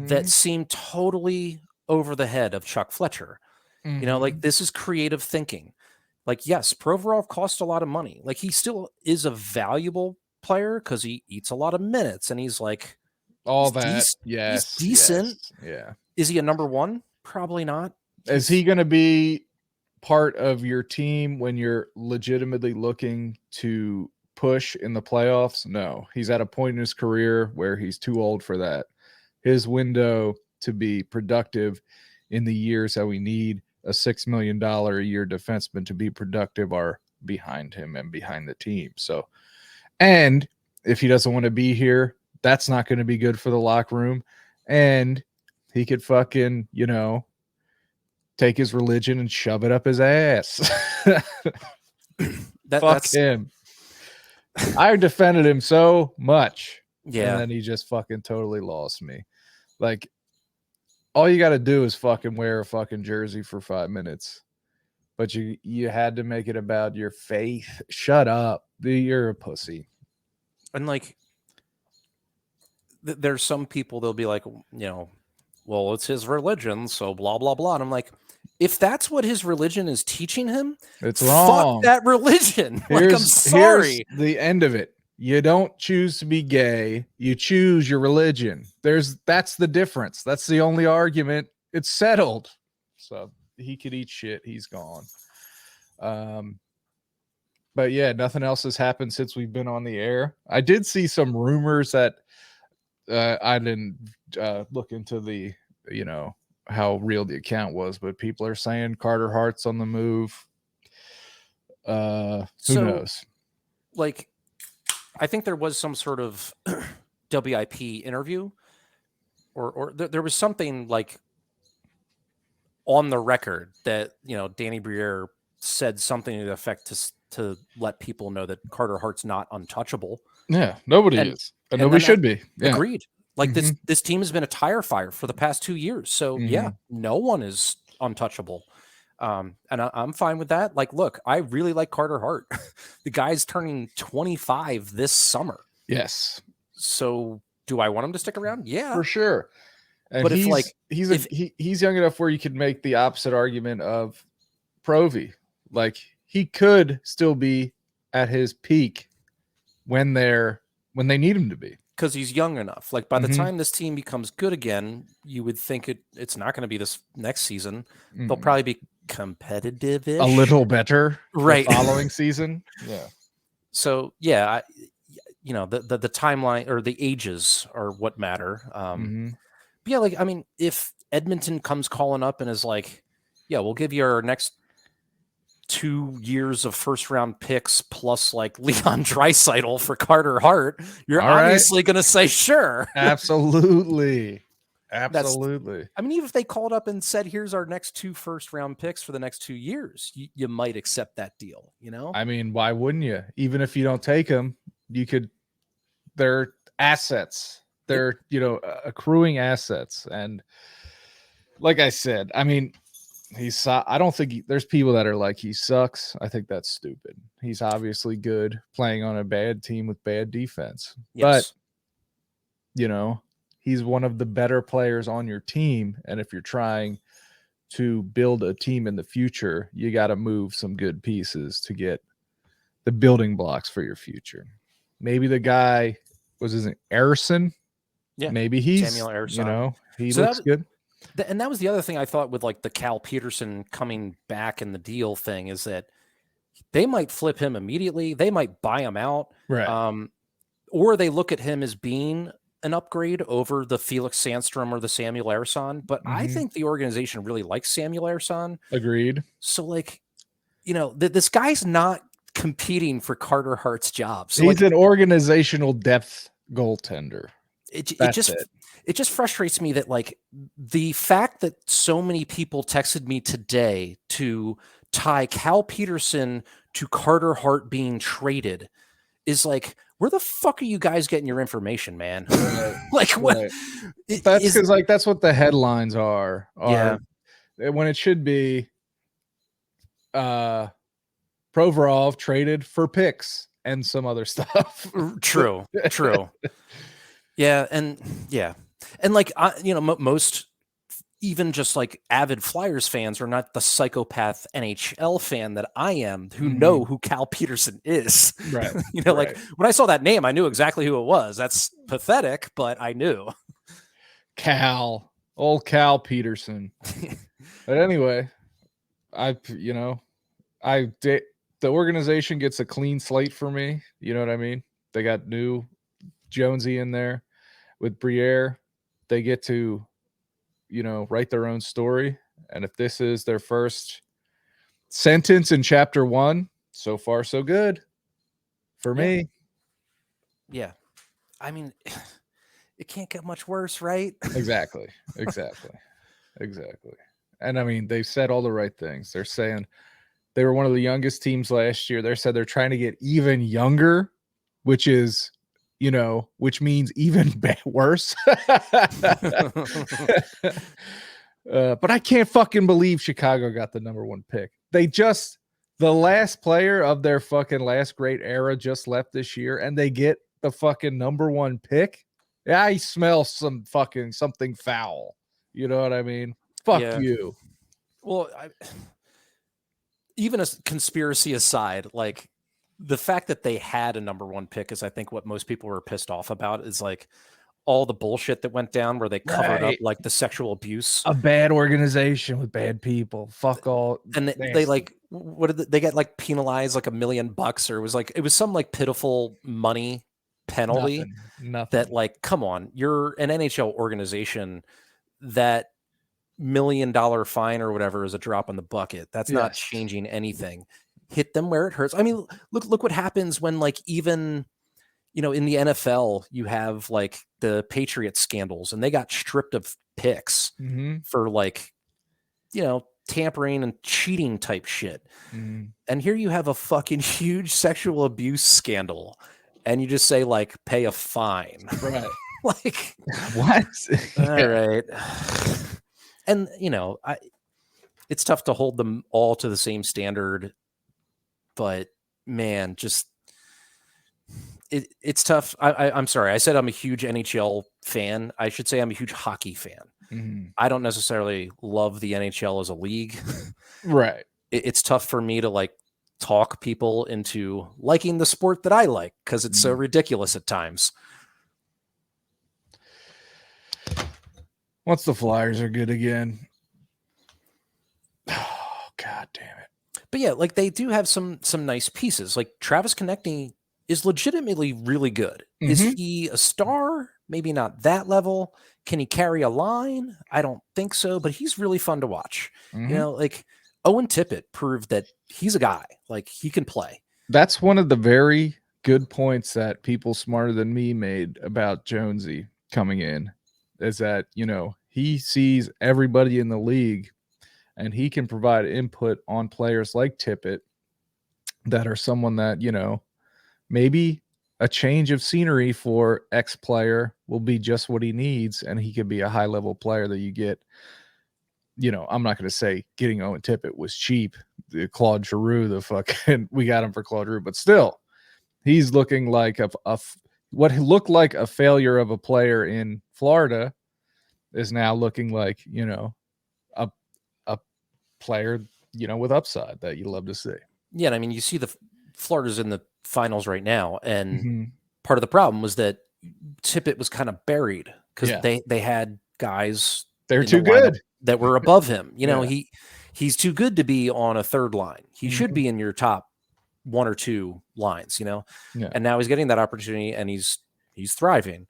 that seemed totally over the head of Chuck Fletcher. You know, like this is creative thinking. Like, yes, Provorov cost a lot of money. Like, he still is a valuable player because he eats a lot of minutes and he's like all that. Yes. He's decent. Yes, yeah. Is he a number one? Probably not. Is he going to be part of your team when you're legitimately looking to push in the playoffs? No, he's at a point in his career where he's too old for that. His window to be productive in the years that we need a $6 million a year defenseman to be productive are behind him and behind the team. So, and if he doesn't want to be here, that's not going to be good for the locker room. And he could fucking, take his religion and shove it up his ass. Fuck him. I defended him so much. Yeah. And then he just fucking totally lost me. Like, all you got to do is fucking wear a fucking jersey for 5 minutes. But you had to make it about your faith. Shut up. You're a pussy. And like, there's some people, they'll be like, well, it's his religion, so blah, blah, blah. And I'm like, if that's what his religion is teaching him, It's fuck wrong. that religion. Like, I'm Here's sorry. the end of it. You don't choose to be gay. You choose your religion. That's the difference. That's the only argument. It's settled. So he could eat shit. He's gone. But yeah, nothing else has happened since we've been on the air. I did see some rumors that I didn't look into the, how real the account was, but people are saying Carter Hart's on the move. Who knows? Like, I think there was some sort of WIP interview, or there was something like on the record that Danny Briere said something to the effect to let people know that Carter Hart's not untouchable. Yeah, nobody is, and nobody should be. Yeah. Agreed. Like this team has been a tire fire for the past 2 years, so yeah, no one is untouchable. And I'm fine with that. Like, look, I really like Carter Hart. The guy's turning 25 this summer. Yes. So do I want him to stick around? Yeah, for sure. And but he's young enough where you could make the opposite argument of Provy. Like, he could still be at his peak when they need him to be. Because he's young enough. Like, by the time this team becomes good again, you would think it's not going to be this next season. They'll probably be competitive, a little better, right? The following season, yeah. So yeah, the timeline or the ages are what matter. But yeah, like, I mean, if Edmonton comes calling up and is like, yeah, we'll give you our next 2 years of first round picks plus like Leon Draisaitl for Carter Hart, you're obviously going to say sure. Absolutely. I mean, even if they called up and said, here's our next 2 first round picks for the next 2 years, you might accept that deal, I mean, why wouldn't you? Even if you don't take them, they're assets. They're, accruing assets. And like I said, I mean, I don't think there's people that are like, he sucks. I think that's stupid. He's obviously good playing on a bad team with bad defense. Yes. But, he's one of the better players on your team. And if you're trying to build a team in the future, you got to move some good pieces to get the building blocks for your future. Maybe the guy was Arison. Yeah. Maybe he's, Samuel Arison. He looks good. And that was the other thing I thought with like the Cal Peterson coming back in the deal thing, is that they might flip him immediately. They might buy him out. Right. Or they look at him as being an upgrade over the Felix Sandstrom or the Samuel Arison. But I think the organization really likes Samuel Arison. Agreed. So, like, this guy's not competing for Carter Hart's job. So he's an organizational depth goaltender. It just frustrates me that, like, the fact that so many people texted me today to tie Cal Peterson to Carter Hart being traded is like, where the fuck are you guys getting your information, man? Like, what? Right. That's because, like, that's what the headlines are. Yeah. When it should be Provorov traded for picks and some other stuff. True. Yeah. And like, most, even just like avid Flyers fans, are not the psychopath NHL fan that I am, who know who Cal Peterson is. Right. Like, when I saw that name, I knew exactly who it was. That's pathetic, but I knew. Old Cal Peterson. But anyway, the organization gets a clean slate for me. You know what I mean? They got new Jonesy in there with Briere. They get to, write their own story. And if this is their first sentence in chapter 1, so far so good for me. Yeah. I mean, it can't get much worse, right? Exactly. And I mean, they've said all the right things. They're saying they were one of the youngest teams last year. They said they're trying to get even younger, which is, which means even worse. But I can't fucking believe Chicago got the number 1 pick. The last player of their fucking last great era just left this year, and they get the fucking number 1 pick. Yeah, I smell something foul. You know what I mean? Fuck you. Well, even a conspiracy aside, like the fact that they had a number one pick is, I think, what most people were pissed off about is like all the bullshit that went down where they covered up Right. like the sexual abuse. A bad organization with bad people. Fuck all. And they Nasty. like, what did they get like penalized like $1 million, or it was some like pitiful money penalty Nothing. that, Nothing. like, come on, you're an NHL organization. That $1 million fine or whatever is a drop in the bucket. That's not Yes. changing anything. Hit them where it hurts. I mean, look what happens when, like, even, in the NFL, you have like the Patriots scandals and they got stripped of picks Mm-hmm. for like, tampering and cheating type shit. Mm-hmm. And here you have a fucking huge sexual abuse scandal and you just say, like, pay a fine. Right. Like, What? all Yeah. right. And, it's tough to hold them all to the same standard, but man, just it's tough. I'm sorry. I said I'm a huge NHL fan. I should say I'm a huge hockey fan. Mm-hmm. I don't necessarily love the NHL as a league. Right. It's tough for me to like talk people into liking the sport that I like because it's so Mm. ridiculous at times. Once the Flyers are good again. Oh, God damn it. But yeah, like they do have some nice pieces. Like Travis Konechny is legitimately really good. Is Mm-hmm. he a star? Maybe not that level. Can he carry a line? I don't think so, but he's really fun to watch. Mm-hmm. Like Owen Tippett proved that he's a guy. Like he can play. That's one of the very good points that people smarter than me made about Jonesy coming in, is that, he sees everybody in the league and he can provide input on players like Tippett that are someone that, maybe a change of scenery for X player will be just what he needs, and he could be a high level player that you get. I'm not going to say getting Owen Tippett was cheap. The Claude Giroux, we got him for Claude Giroux, but still, he's looking like what looked like a failure of a player in Florida is now looking like, a player, with upside that you love to see. Yeah, and I mean, you see the Florida's in the finals right now, and Mm-hmm. part of the problem was that Tippett was kind of buried because Yeah. they had guys They're in the too lineup good. that were above him. Yeah. He's too good to be on a third line. He should Mhm. be in your top one or two lines, Yeah. and now he's getting that opportunity and he's thriving.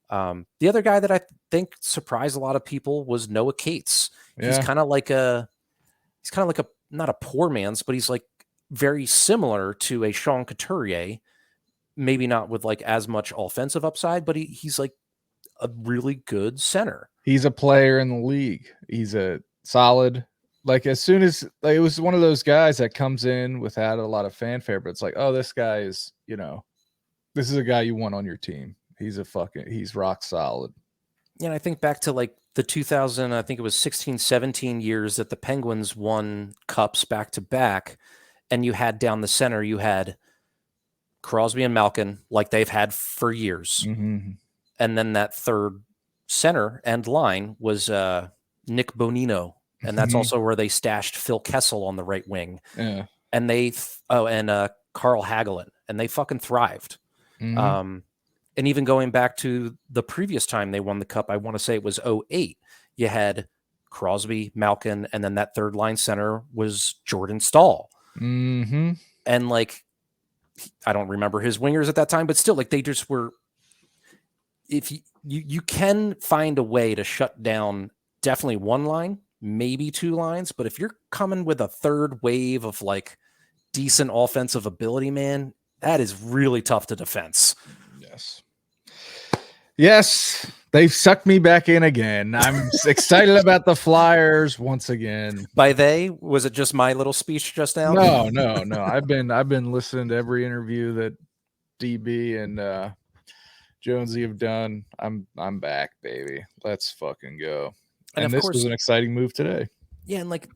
The other guy that I think surprised a lot of people was Noah Cates. He's Yeah. kind of like a not a poor man's, but he's like very similar to a Sean Couturier, maybe not with like as much offensive upside, but he's like a really good center. He's a player in the league. He's a solid, like, as soon as, like, it was one of those guys that comes in without a lot of fanfare, but it's like, oh, this guy is, this is a guy you want on your team. He's rock solid. Yeah, and I think back to like the 2000, I think it was 16, 17 years that the Penguins won cups back to back. And you had down the center, you had Crosby and Malkin, like they've had for years. Mm-hmm. And then that third center end line was Nick Bonino. And that's also where they stashed Phil Kessel on the right wing. Yeah. And Carl Hagelin. And they fucking thrived. Mm-hmm. And even going back to the previous time they won the cup, I want to say it was 2008. You had Crosby, Malkin, and then that third line center was Jordan Stahl. Mm-hmm. And like, I don't remember his wingers at that time, but still, like, they just were. If you can find a way to shut down definitely one line, maybe two lines, but if you're coming with a third wave of like decent offensive ability, man, that is really tough to defense. Yes, they've sucked me back in again. I'm excited about the Flyers once again. By they, was it just my little speech just now? No. I've been listening to every interview that DB and Jonesy have done. I'm back, baby. Let's fucking go. And of this course, was an exciting move today. Yeah, and like,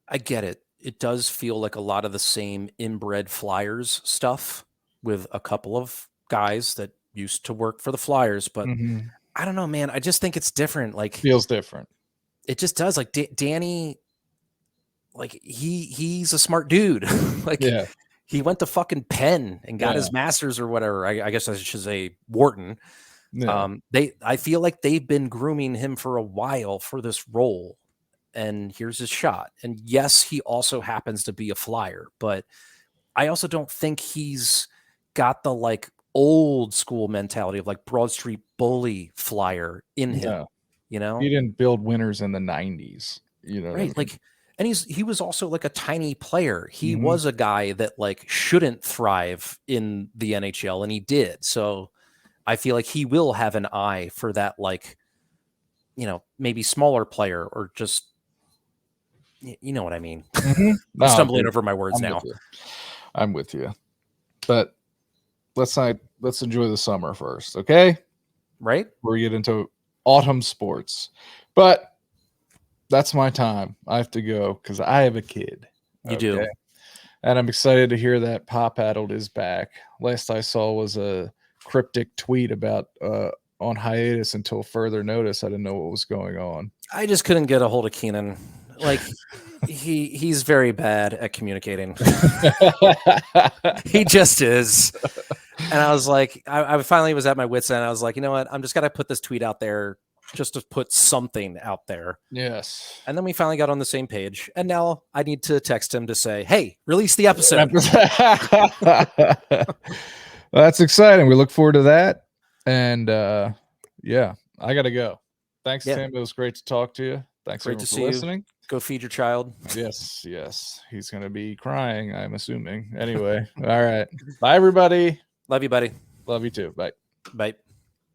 I get it. It does feel like a lot of the same inbred Flyers stuff with a couple of guys that used to work for the Flyers, but I don't know, man. I just think it's different. Like, feels different. It just does. Like Danny like he's a smart dude. Like Yeah. he went to fucking Penn and got Yeah. his master's or whatever. I guess I should say Wharton. Yeah. I feel like they've been grooming him for a while for this role, and here's his shot. And yes, he also happens to be a flyer, but I also don't think he's got the like old school mentality of like Broad Street Bully flyer in him, No. you He know? didn't build winners in the 90s. You know what I Right. mean? Like, and he was also like a tiny player. He Mhm. was a guy that like shouldn't thrive in the NHL, and he did. So I feel like he will have an eye for that, like, maybe smaller player or just, you know what I mean? Mhm. I'm No, stumbling dude, over my words I'm with now, you. I'm with you. But let's enjoy the summer first, okay? right? Before we get into autumn sports. But that's my time. I have to go because I have a kid. You Okay. do. And I'm excited to hear that Pop Addled is back. Last I saw was a cryptic tweet about on hiatus until further notice. I didn't know what was going on. I just couldn't get a hold of Keenan. Like, he's very bad at communicating. He just is. And I was like, I finally was at my wits end. I was like, you know what? I'm just gonna put this tweet out there just to put something out there. Yes. And then we finally got on the same page. And now I need to text him to say, hey, release the episode. That's exciting. We look forward to that. And yeah, I gotta go. Thanks, Yeah. Tim. It was great to talk to you. Thanks Great everyone to for see you. listening. Go feed your child. Yes, yes. He's gonna be crying, I'm assuming. Anyway, all right. Bye everybody. Love you, buddy. Love you too. Bye. Bye.